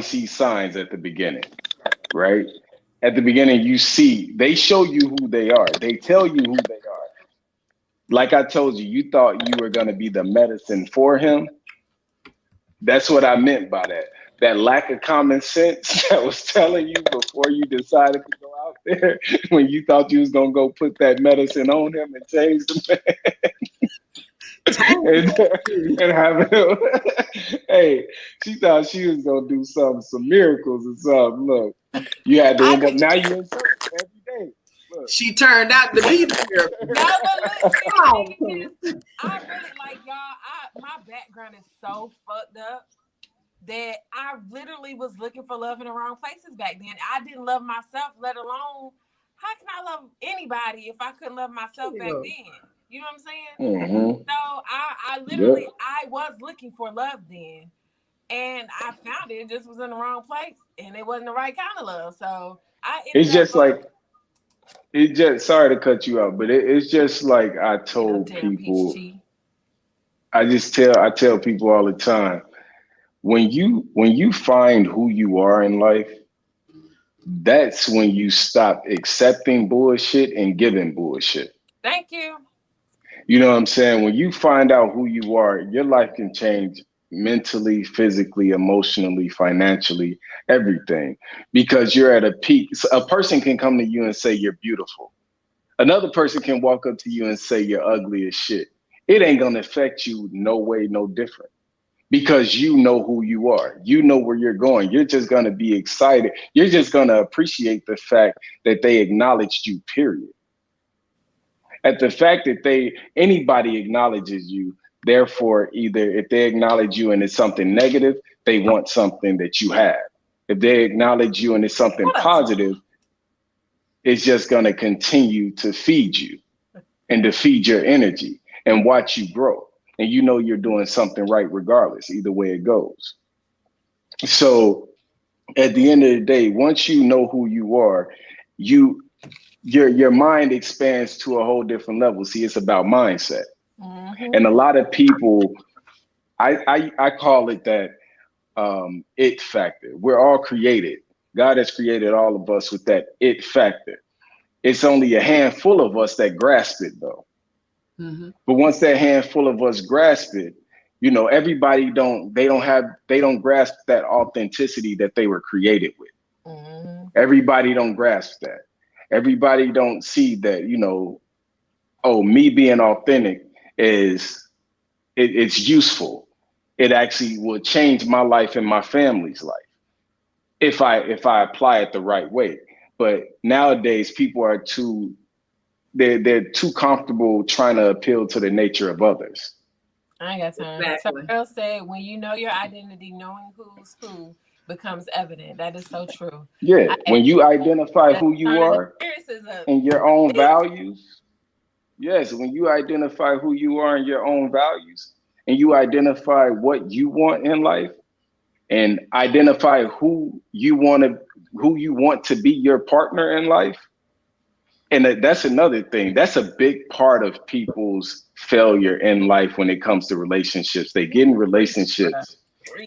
sees signs at the beginning, right? At the beginning, they show you who they are. They tell you who they are. Like I told you, you thought you were going to be the medicine for him. That's what I meant by that. That lack of common sense that was telling you before you decided to go out there, when you thought you was going to go put that medicine on him and change the man. and have him. Hey, she thought she was going to do some miracles or something. Look, you had to end up, now you're in church every day. Look. She turned out to be the miracle. No, but look, I really, like, y'all, my background is so fucked up that I literally was looking for love in the wrong places back then. I didn't love myself, let alone, how can I love anybody if I couldn't love myself back then? You know what I'm saying? Mm-hmm. So I literally, I was looking for love then, and I found it. It just was in the wrong place, and it wasn't the right kind of love. So it's just like, sorry to cut you out, but it's just like I told people. I tell people all the time, when you find who you are in life, that's when you stop accepting bullshit and giving bullshit. Thank you. You know what I'm saying? When you find out who you are, your life can change mentally, physically, emotionally, financially, everything, because you're at a peak. A person can come to you and say you're beautiful. Another person can walk up to you and say you're ugly as shit. It ain't gonna affect you no way, no different, because you know who you are. You know where you're going. You're just going to be excited. You're just going to appreciate the fact that they acknowledged you, period. At the fact that anybody acknowledges you, therefore, either if they acknowledge you and it's something negative, they want something that you have. If they acknowledge you and it's something positive, it's just going to continue to feed you and to feed your energy and watch you grow. And you know you're doing something right regardless, either way it goes. So at the end of the day, once you know who you are, your mind expands to a whole different level. See, it's about mindset. Mm-hmm. And a lot of people, I call it that it factor. We're all created. God has created all of us with that it factor. It's only a handful of us that grasp it, though. Mm-hmm. But once that handful of us grasp it, you know, everybody don't grasp that authenticity that they were created with. Mm-hmm. Everybody don't grasp that. Everybody don't see that, you know, oh, me being authentic it's useful. It actually will change my life and my family's life if I apply it the right way. But nowadays people are they're too comfortable trying to appeal to the nature of others. I ain't got time. Exactly. So Earl said, when you know your identity, knowing who's who becomes evident. That is so true. Yeah, when you identify who you are and your own values. Yes, when you identify who you are and your own values, and you identify what you want in life, and identify who you want to be your partner in life. And that's another thing. That's a big part of people's failure in life when it comes to relationships. They get in relationships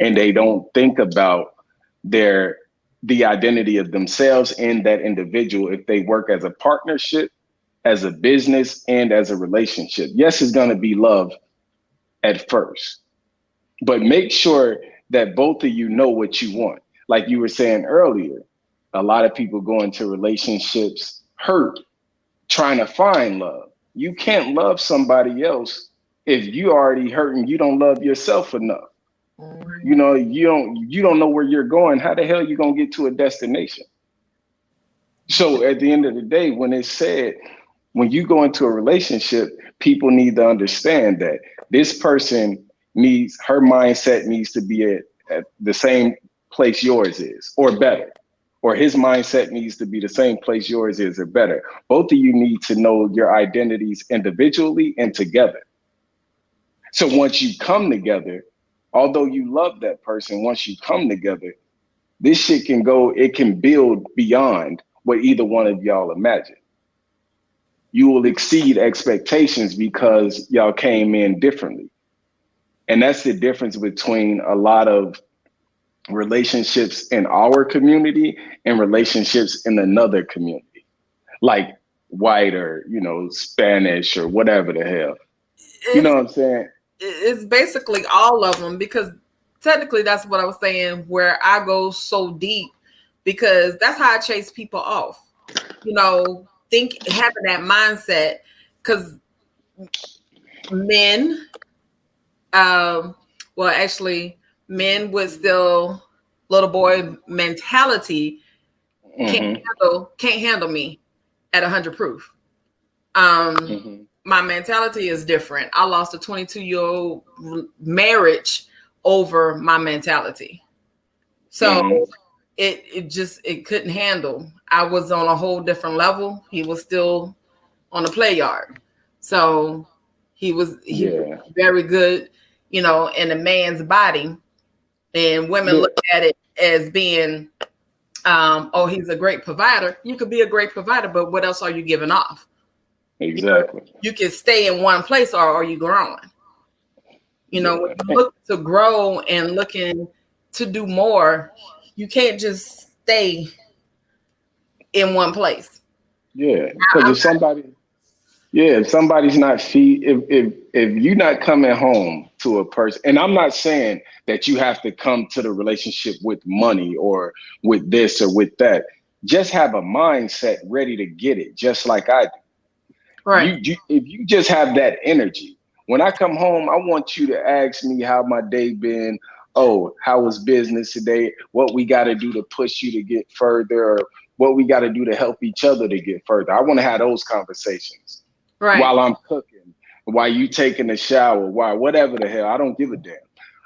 and they don't think about the identity of themselves and that individual if they work as a partnership, as a business, and as a relationship. Yes, it's going to be love at first, but make sure that both of you know what you want. Like you were saying earlier, a lot of people go into relationships hurt, trying to find love. You can't love somebody else if you already hurt and you don't love yourself enough. Mm-hmm. You know, you don't know where you're going. How the hell are you gonna get to a destination? So at the end of the day, when it's said, when you go into a relationship, people need to understand that this person her mindset needs to be at the same place yours is, or better. Or his mindset needs to be the same place yours is, or better. Both of you need to know your identities individually and together. So once you come together, although you love that person, once you come together, this shit it can build beyond what either one of y'all imagine. You will exceed expectations because y'all came in differently. And that's the difference between a lot of relationships in our community and relationships in another community, like white or, you know, Spanish or whatever the hell. You know what I'm saying? It's basically all of them, because technically that's what I was saying, where I go so deep, because that's how I chase people off. You know, having that mindset, because men, men with still little boy mentality can't handle me at 100 proof. My mentality is different. I lost a 22-year-old marriage over my mentality. So it couldn't handle. I was on a whole different level. He was still on the play yard. So he was very good, you know, in a man's body. And women look at it as being, he's a great provider. You could be a great provider, but what else are you giving off? Exactly. You can stay in one place, or are you growing? You know, when you look to grow and looking to do more, you can't just stay in one place. Yeah, because if somebody's not if you're not coming home to a person, and I'm not saying that you have to come to the relationship with money or with this or with that. Just have a mindset ready to get it, just like I do. Right. If you just have that energy, When I come home, I want you to ask me how my day been. Oh, how was business today? What we got to do to push you to get further, or what we got to do to help each other to get further. I want to have those conversations while I'm cooking, while you taking a shower, while whatever the hell. I don't give a damn.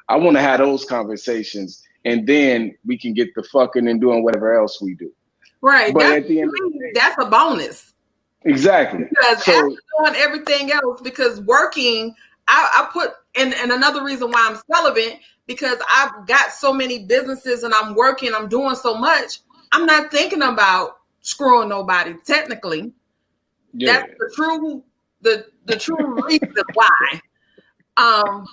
I want to have those conversations, and then we can get the fucking and doing whatever else we do. Right. But at the end of the day, that's a bonus. Exactly. Because after doing everything else, because working, I put and another reason why I'm celibate, because I've got so many businesses and I'm working, I'm doing so much, I'm not thinking about screwing nobody. Technically, that's the true reason why.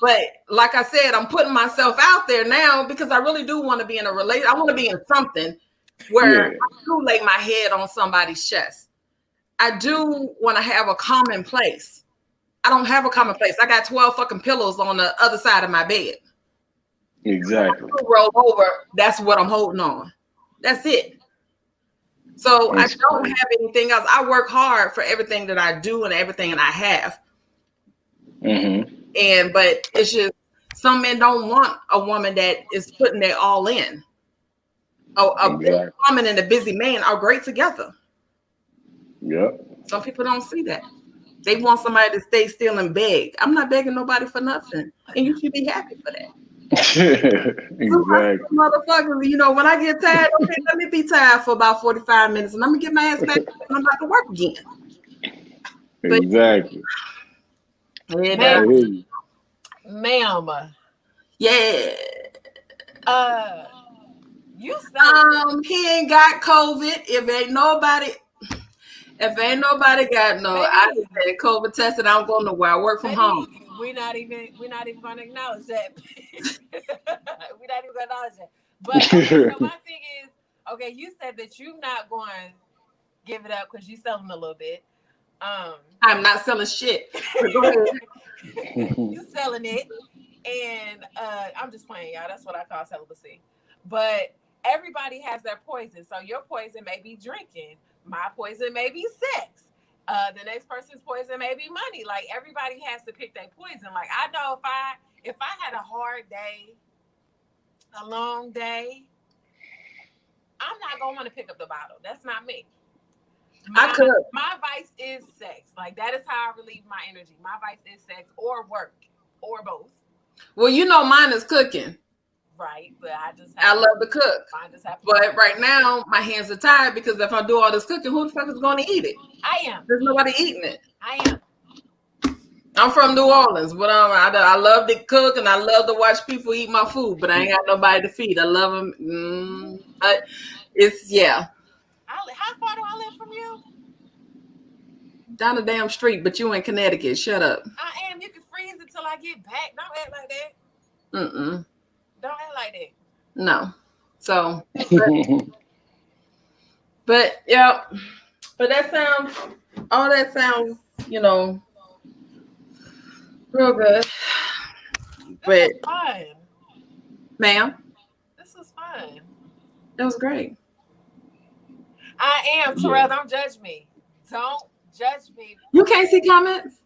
But like I said, I'm putting myself out there now because I really do want to be in a relationship. I want to be in something where I do lay my head on somebody's chest. I do want to have a common place. I don't have a common place. I got 12 fucking pillows on the other side of my bed. Exactly. Roll over. That's what I'm holding on. That's it. So I don't have anything else. I work hard for everything that I do and everything that I have. Mm-hmm. But it's just some men don't want a woman that is putting their all in. A busy woman and a busy man are great together. Yep. Some people don't see that. They want somebody to stay still and beg. I'm not begging nobody for nothing, and you should be happy for that. Exactly. Motherfuckers, you know, when I get tired, okay, let me be tired for about 45 minutes, and let me get my ass back and I'm about to work again. Exactly. Ma'am. Yeah. You said he ain't got COVID. If ain't nobody got I just had COVID tested. I don't go nowhere. I work from home. We're not even gonna acknowledge that. We're not even gonna acknowledge that. But okay, so my thing is, okay, you said that you're not going to give it up because you're selling a little bit. I'm not selling shit. Go ahead. You selling it, and I'm just playing, y'all. That's what I call celibacy. But everybody has their poison. So your poison may be drinking. My poison may be sex. The next person's poison may be money. Like, everybody has to pick their poison. Like, I know if I had a hard day, a long day, I'm not gonna want to pick up the bottle. That's not me. My vice is sex. Like, that is how I relieve my energy. My vice is sex or work or both. Well, you know, mine is cooking. Right, but I love to cook. But right now, my hands are tired because if I do all this cooking, who the fuck is going to eat it? I am. There's nobody eating it. I am. I'm from New Orleans, but I love to cook and I love to watch people eat my food, but I ain't got nobody to feed. I love them. But it's, How far do I live from you? Down the damn street, but you in Connecticut. Shut up. I am. You can freeze it till I get back. Don't act like that. Don't act like that. No. So, but yeah, but all that sounds, you know, real good. This was fun. Ma'am? This was fun. That was great. I am. Terrell, don't judge me. Don't judge me. You can't see comments?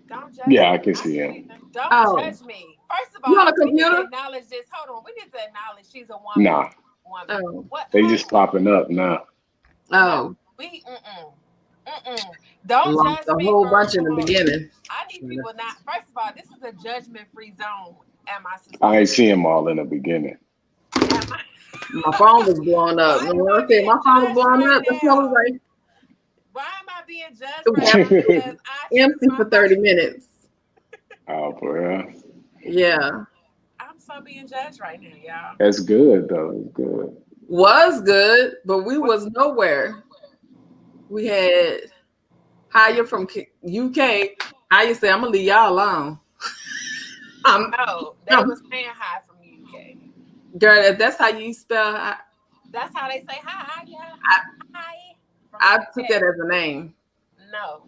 Don't judge me. Yeah, I can see him. Don't judge me. First of all, you on a computer? We need to acknowledge this. Hold on. We need to acknowledge she's a woman. Nah. Woman. What? They just popping up now. Oh. We Don't judge me. A whole bunch in the beginning. I need people not. First of all, this is a judgment-free zone at my sister. I ain't see them all in the beginning. My phone was blowing up. You know what I'm saying? My phone was blowing up. The phone was like, why am I being judged right now? Because I empty for 30 minutes. Oh, bro. Yeah. I'm so being judged right now, y'all. That's good, though. It's good. Was good, but we was nowhere. We had Haya from UK. Haya said, I'm going to leave y'all alone. No, they was saying hi from UK. Girl, if that's how you spell hi. That's how they say hi. Yeah. I took that as a name. No.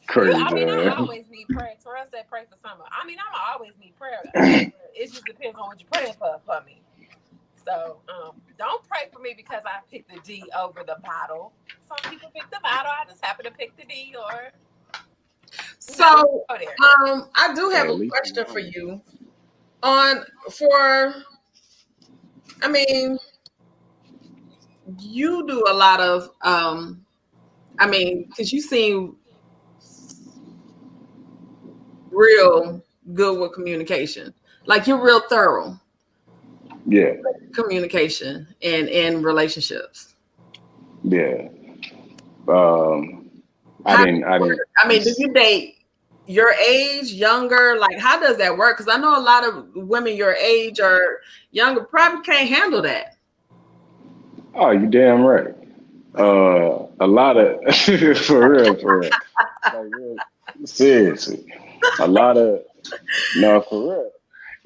Crazy. I mean, I always need prayer. Terrell said pray for summer. I mean, I always need prayer. It just depends on what you're praying for me. So don't pray for me because I picked the D over the bottle. It's some people pick them out, or I just happen to pick the D, or So, go there. I do have At a least question one. for you. I mean, you do a lot of, because you seem real good with communication. Like you're real thorough. Yeah. Communication in relationships. Yeah. I didn't. Do you date your age, younger? Like, how does that work? Because I know a lot of women your age or younger probably can't handle that. Oh, you damn right. A lot of for real. Like, real, seriously, a lot of no, for real.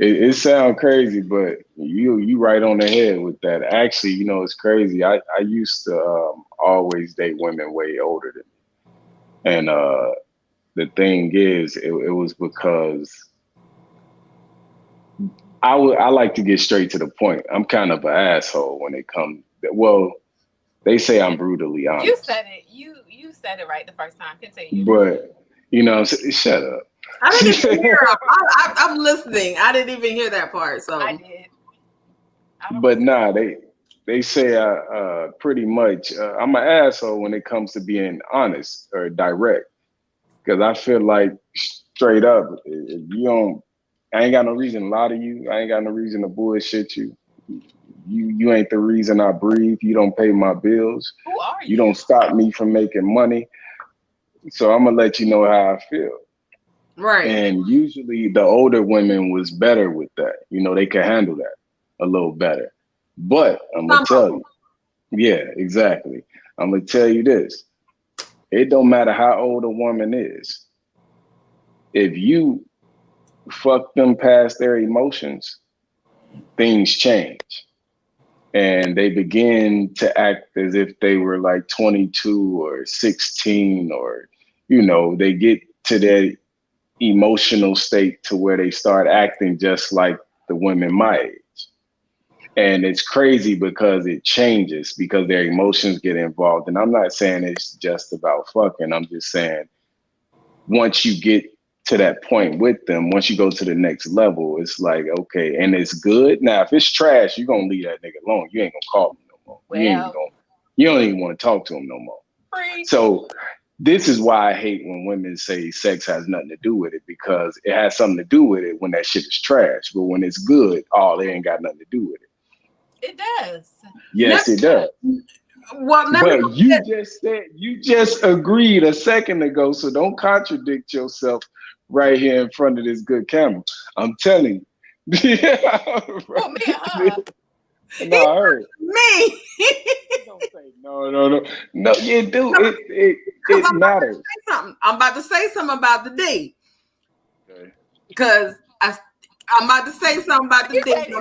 It sounds crazy, but you right on the head with that. Actually, it's crazy. I used to always date women way older than me, and the thing is, it was because I like to get straight to the point. I'm kind of an asshole when it comes. Well, they say I'm brutally honest. You said it. You said it right the first time. Continue. But shut up. I didn't even hear. I'm listening. I didn't even hear that part. So I did. But nah, they say pretty much I'm an asshole when it comes to being honest or direct, because I feel like straight up, if you don't, I ain't got no reason to lie to you. I ain't got no reason to bullshit you. You ain't the reason I breathe. You don't pay my bills. Who are you? You don't stop me from making money. So I'm gonna let you know how I feel. Right. And usually the older women was better with that. They could handle that a little better. But I'm gonna tell you, yeah, exactly. I'm gonna tell you this. It don't matter how old a woman is. If you fuck them past their emotions, things change. And they begin to act as if they were like 22 or 16, or, they get to their emotional state to where they start acting just like the women my age. And it's crazy because it changes because their emotions get involved. And I'm not saying it's just about fucking. I'm just saying once you get to that point with them, once you go to the next level, it's like, okay, and it's good. Now, if it's trash, you're going to leave that nigga alone. You ain't going to call him no more. Well, you don't even want to talk to him no more. Free. So this is why I hate when women say sex has nothing to do with it, because it has something to do with it when that shit is trash. But when it's good, it ain't got nothing to do with it. It does. Yes, it does. Well, but you just agreed a second ago, so don't contradict yourself right here in front of this good camera. I'm telling you. Oh, me and her. No, I heard. Me. Don't say no. No, you do. It matters. I'm about to say something about the D. Okay. Because I'm about to say something about the D. I'm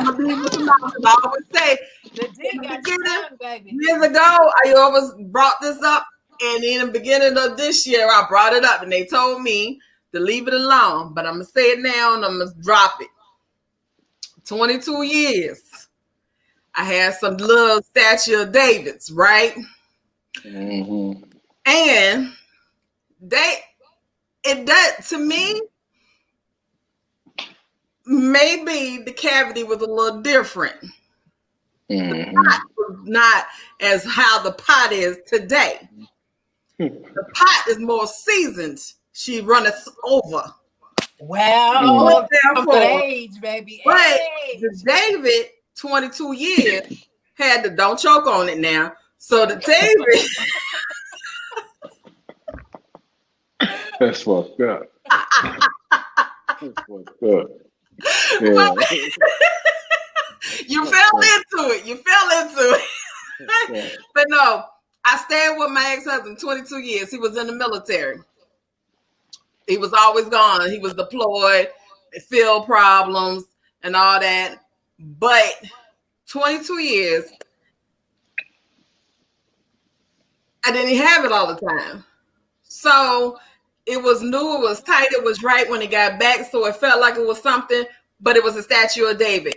gonna be with the mouth. I always say the D got you done, baby. Years ago, I always brought this up, and in the beginning of this year, I brought it up, and they told me to leave it alone. But I'm gonna say it now, and I'm gonna drop it. 22 years. I had some little statue of Davids, right? Mm-hmm. And that to me, maybe the cavity was a little different. Mm-hmm. The pot was not as how the pot is today. The pot is more seasoned. She runneth over. Well, for age, baby. But age. the David, 22 years, had to, don't choke on it now. So the David. That's fucked up. That's fucked up. Yeah. You fell into it. But no, I stayed with my ex-husband 22 years. He was in the military. He was always gone. He was deployed, field problems and all that. But 22 years, I didn't have it all the time. So it was new, it was tight, it was right when he got back. So it felt like it was something, but it was a statue of David.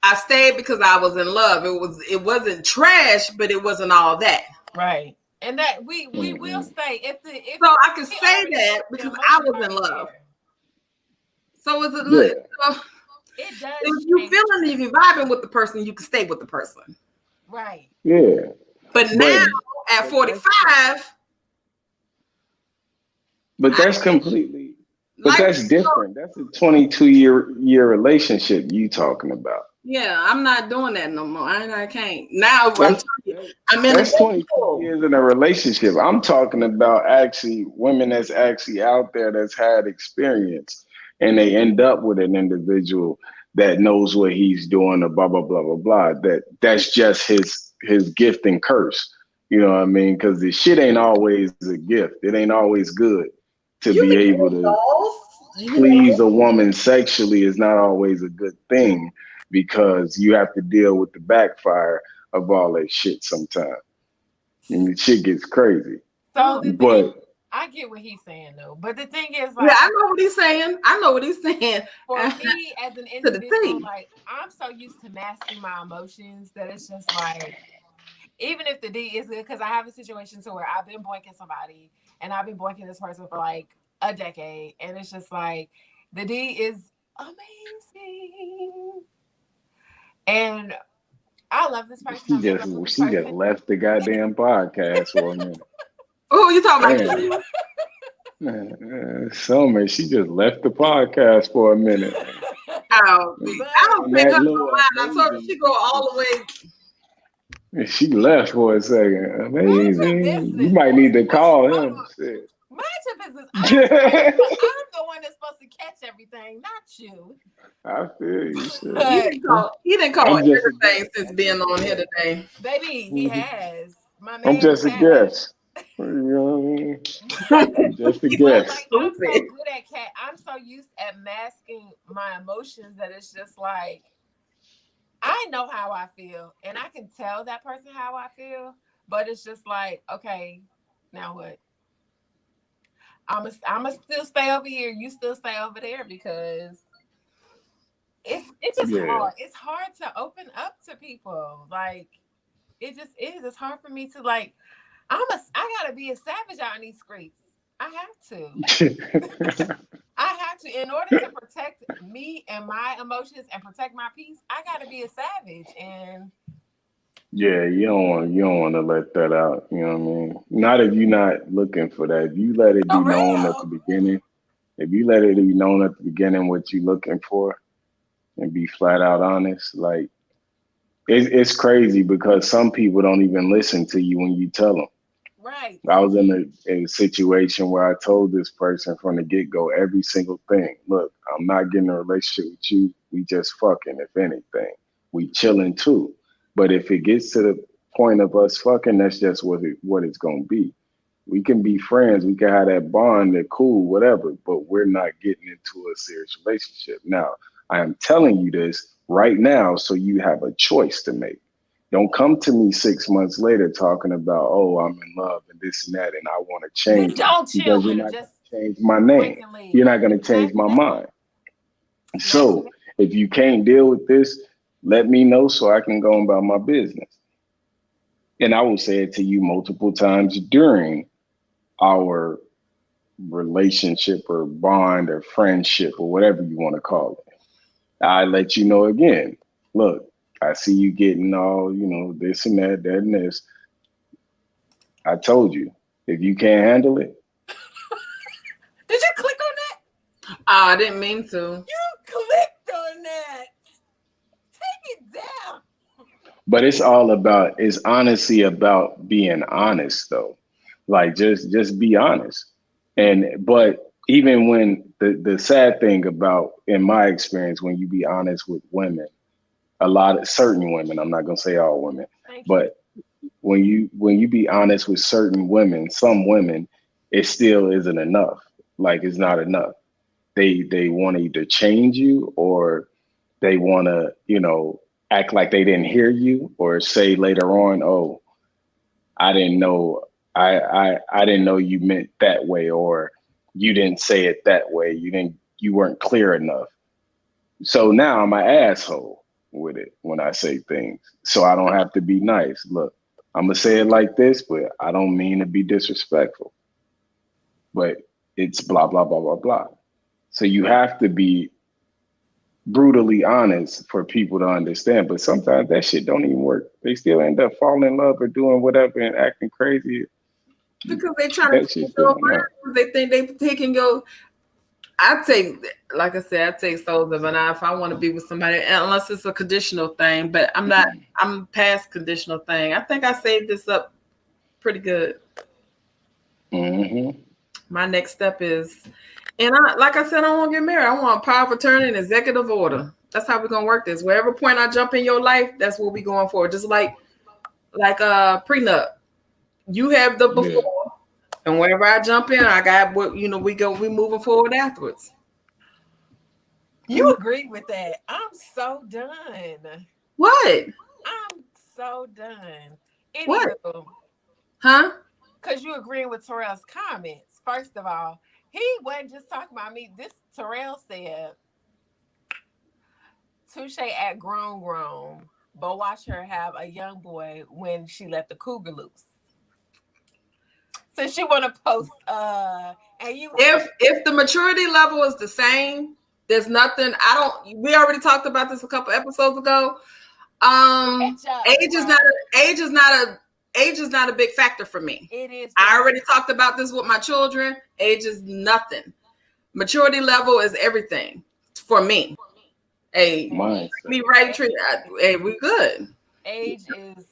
I stayed because I was in love. It wasn't trash, but it wasn't all that. Right. And that we will stay if So I can we say already- that the because emotion I was in already love. there. So is it? Yeah. So It does if you change. feeling, if you vibing with the person, you can stay with the person. Right. Yeah. But now at 45, But that's I- completely. But like, that's different. That's a 22-year relationship you talking about. yeah, I'm not doing that no more. I can't. Now That's I'm in that's a 22 years in a relationship. I'm talking about actually women that's actually out there that's had experience and they end up with an individual that knows what he's doing or blah blah blah blah blah. That's just his gift and curse. You know what I mean? Because the shit ain't always a gift. It ain't always good to You be can able get to those. please a woman sexually is not always a good thing because you have to deal with the backfire of all that shit sometimes. And the shit gets crazy. So the thing, But I get what he's saying though, but the thing is, Yeah, like, I know what he's saying. I know what he's saying. for me as an the individual, T. like, I'm so used to masking my emotions that it's just like, even if the D is good, because I have a situation to where I've been boinking somebody and I've been boinking this person for like a decade, and it's just like the D is amazing, and I love this person. she I'm in love with this just person. left the goddamn podcast for a minute. Oh, you talking about? Summer, she just left the podcast for a minute. Oh, I don't And think that her little mind. I told her she go all the way. She left for a second. Amazing. business. You might need to call Hold him. on. Shit. Mind your business. I'm the one that's supposed to catch everything, not you. I feel you. Shit. He didn't call I'm just a everything guest. since being on here today. Baby, he Mhm. has. My man I'm just a has. guest. You know what I mean? I'm just a But guest. like, I'm so good at I'm so used at masking my emotions that it's just like, I know how I feel and I can tell that person how I feel, but it's just like, okay, now what? I'm a still stay over here, you still stay over there, because it's just Yeah. hard. It's hard to open up to people. Like, it just is. It's hard for me to, like, I gotta be a savage out in these streets. I have to. I have to, in order to protect me and my emotions and protect my peace. I gotta be a savage, and Yeah, you don't want to let that out. You know what I mean? Not if you're not looking for that. If you let it be for known at real. the beginning, if you let it be known at the beginning what you're looking for, and be flat out honest, like it's crazy because some people don't even listen to you when you tell them. Right. I was in a situation where I told this person from the get-go every single thing. Look, I'm not getting a relationship with you. We just fucking, if anything. We chilling too. But if it gets to the point of us fucking, that's just what it's gonna be. We can be friends, we can have that bond, that cool, whatever, but we're not getting into a serious relationship. Now, I am telling you this right now so you have a choice to make. Don't come to me 6 months later talking about, oh, I'm in love and this and that, and I want to change. Then don't chill because you're with not it. going Just to change my name. quick and leave. You're not going to change my mind. So if you can't deal with this, let me know so I can go about my business. And I will say it to you multiple times during our relationship or bond or friendship or whatever you want to call it. I let you know again, look, I see you getting all, this and that, that and this. I told you, if you can't handle it. Did you click on that? I didn't mean to. You clicked on that. Take it down. But it's honestly about being honest though. Like just be honest. But even when the sad thing about, in my experience, when you be honest with women, a lot of certain women, I'm not gonna say all women, but when you be honest with certain women, some women, it still isn't enough. Like, it's not enough. They want to either change you, or they want to, act like they didn't hear you, or say later on, oh, I didn't know, I didn't know you meant that way, or you didn't say it that way. You weren't clear enough. So now I'm an asshole with it when I say things. So I don't have to be nice. Look, I'm gonna say it like this, but I don't mean to be disrespectful. But it's blah blah blah blah blah. So you have to be brutally honest for people to understand. But sometimes that shit don't even work. They still end up falling in love or doing whatever and acting crazy. Because they trying to go around. They think they can go. I take, like I said, I take souls of an eye if I want to be with somebody, unless it's a conditional thing. But I'm not. I'm past conditional thing. I think I saved this up pretty good. Mm-hmm. My next step is, and like I said, I don't want to get married. I want a power of attorney and executive order. That's how we're gonna work this. Wherever point I jump in your life, that's what we're going for. Just like prenup. You have the before, and wherever I jump in, I got what we moving forward afterwards. You agree with that? I'm so done. What? I'm so done. What? Anywho, Huh? because you agreeing with Terrell's comments. First of all, he wasn't just talking about me. This Terrell said, Touche at grown, but watch her have a young boy when she let the cougar loose. So she want to post, and you. If the maturity level is the same, there's nothing. We already talked about this a couple episodes ago. Age is not a big factor for me. It is. I already talked about this with my children. Age is nothing. Maturity level is everything for me. Hey, me right? Hey, we good. Age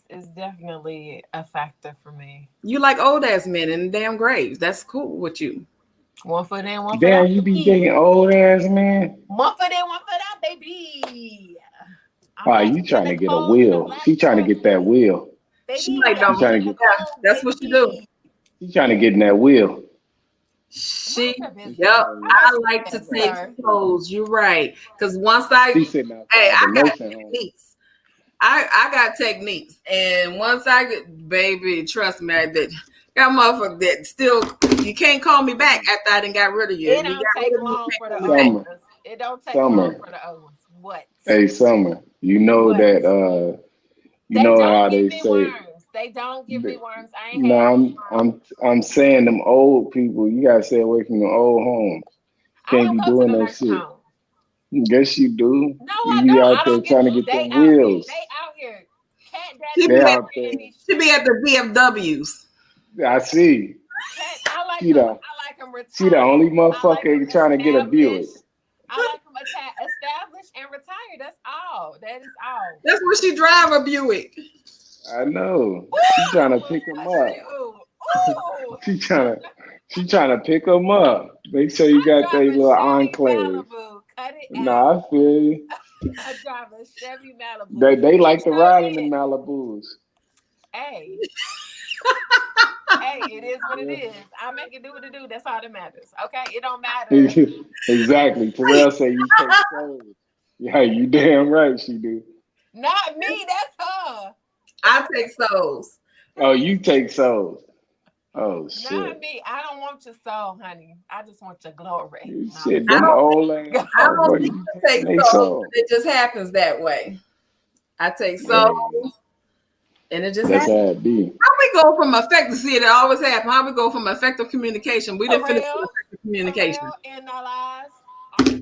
is definitely a factor for me. You like old ass men in damn graves. That's cool with you. One foot in, one foot out. Damn, you be dating old ass man. One foot in, one foot out, baby. You trying to get a wheel? She trying to get that wheel. She like trying to get that. That's what she do. She trying to get in that wheel. I like to take souls. You're right. Because once I got techniques. I got techniques. And once I get, baby, trust me, that motherfucker that still, you can't call me back after I done got rid of you. It don't take long for the old ones. It don't take long for the old ones. What? Hey, Summer, you know what? That you know how they say worms. They don't give me worms. I ain't I'm saying them old people, you gotta stay away from the old homes. Can't be doing that shit. Home. Yes, you do. No, I don't. out there trying to get the wheels. They out here. She be at the VFWs. I see. I like she them retired. She the only motherfucker trying to get a Buick. I like them established and retired. That's all. That is all. That's where she drive a Buick. I know. She's trying to pick them up. She trying to pick them up. Make sure you got that little enclave. Nah, I feel you. I drive a Chevy Malibu. They like to ride in the Malibus. Hey. Hey, it is what it is. I make it do what it do. That's all that matters. Okay? It don't matter. Exactly. Terrell say you take souls. Yeah, you damn right she do. Not me. That's her. I take souls. Oh, you take souls. Oh, shit. Not me. I don't want your soul, honey. I just want your glory. Shit, them old ass. I don't need to take souls. It just happens that way. I take souls. And it just happens. How we go from effective, see it always happen. How we go from effective communication? We didn't finish effective communication. In our lives.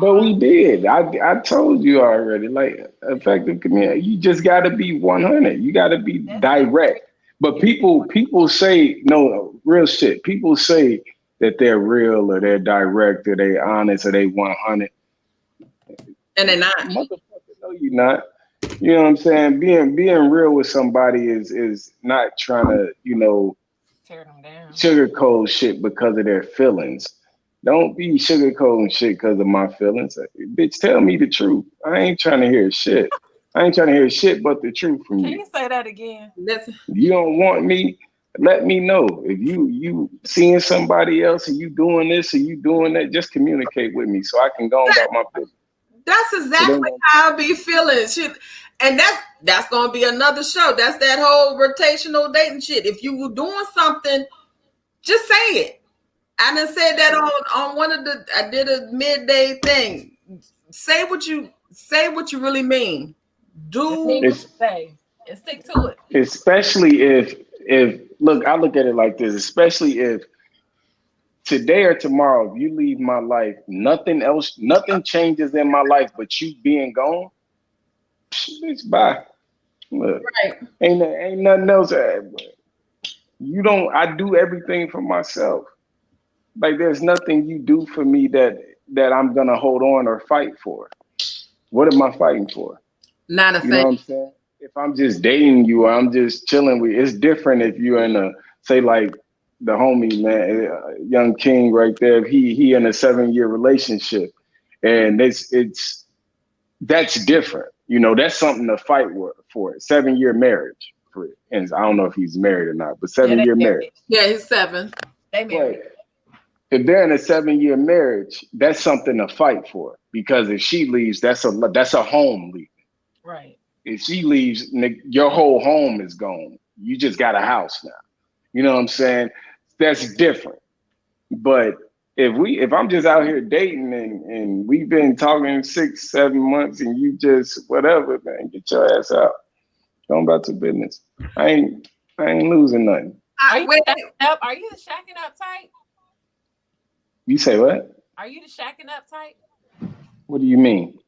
But we did. I told you already. Like effective communication, you just got to be 100. You got to be direct. But people say no real shit. People say that they're real or they're direct or they honest or they 100. And they're not. Motherfucker, no, you're not. You know what I'm saying? Being real with somebody is not trying to, tear them down. Sugarcoat shit because of their feelings. Don't be sugarcoating shit because of my feelings. Bitch, tell me the truth. I ain't trying to hear shit. I ain't trying to hear shit but the truth from you. Can you say that again? You don't want me, let me know. If you seeing somebody else and you doing this or you doing that, just communicate with me so I can go about my business. That's exactly how I be feeling. Shit. And that's gonna be another show. That's that whole rotational dating shit. If you were doing something, just say it. I done said that on one of I did a midday thing. Say what you really mean. Do what you say. and stick to it. Especially if look, I look at it like this, especially if today or tomorrow, if you leave my life, nothing changes in my life but you being gone. Bitch, bye. Look, Right. ain't nothing else. You don't. I do everything for myself. Like there's nothing you do for me that I'm gonna hold on or fight for. What am I fighting for? Not a You know what thing. I'm saying? If I'm just dating you or I'm just chilling with you, it's different if you're in a, say like the homie, man, Young King right there, he in a 7-year relationship. And that's different. You know, that's something to fight for. 7-year marriage. And I don't know if he's married or not, but 7-year marriage. Yeah, he's 7. They married. But if they're in a 7-year marriage, that's something to fight for. Because if she leaves, that's a home leaving. Right. If she leaves, your whole home is gone. You just got a house now. You know what I'm saying? That's different. But if I'm just out here dating and we've been talking 6-7 months and you just whatever, man, get your ass out. Go about your business. I ain't losing nothing. Are you shacking up? Are you the shacking up type? You say what? Are you the shacking up type? What do you mean?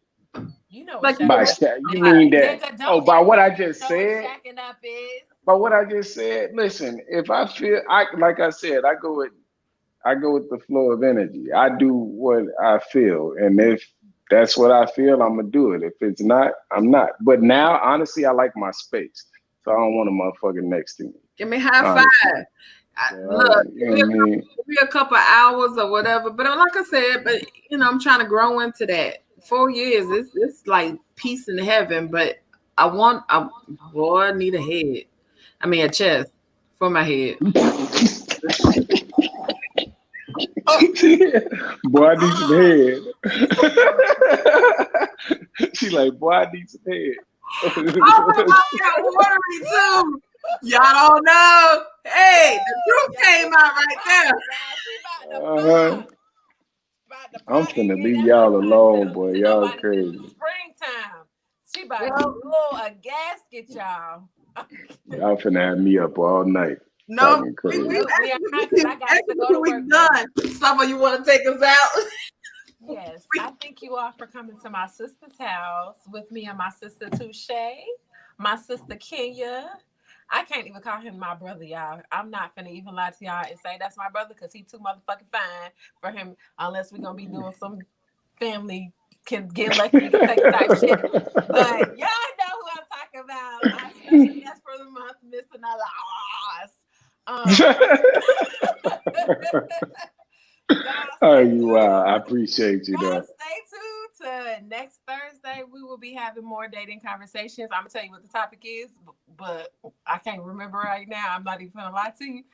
You know Like what By you mean that? Oh, by what I just said? Shacking up is. By what I just said? Listen, if I feel like I said, I go with the flow of energy. I do what I feel, and if that's what I feel, I'm gonna do it. If it's not, I'm not. But now, honestly, I like my space, so I don't want a motherfucker next to me. Give me high five. Look, give me a couple hours or whatever. But like I said, I'm trying to grow into that. 4 years, it's like peace in heaven. But I need a head. I mean, a chest for my head. Boy, I need some head. She like, boy, I need some head. Oh my God, I got watery too. Y'all don't know. Hey, the truth came out right there. I'm finna leave y'all alone, boy. Y'all crazy. Springtime. She about to blow a gasket, y'all. Y'all finna have me up all night. No, crazy. we done. Some of you want to take us out? Yes, I thank you all for coming to my sister's house with me and my sister Touche, my sister Kenya. I can't even call him my brother, y'all. I'm not finna even lie to y'all and say that's my brother because he's too motherfucking fine for him unless we're gonna be doing some family can get lucky type shit. But y'all know who I'm talking about. My special guest for the month, Mr. Nalas. Oh, you wow. I appreciate you, though. Stay tuned to next Thursday. We will be having more dating conversations. I'm gonna tell you what the topic is, but I can't remember right now. I'm not even gonna lie to you.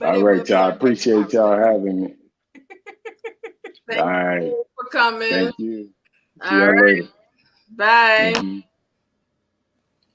All right, y'all. I appreciate y'all having me. Thank you for coming. Thank you. See All y'all right. later. Bye. Mm-hmm.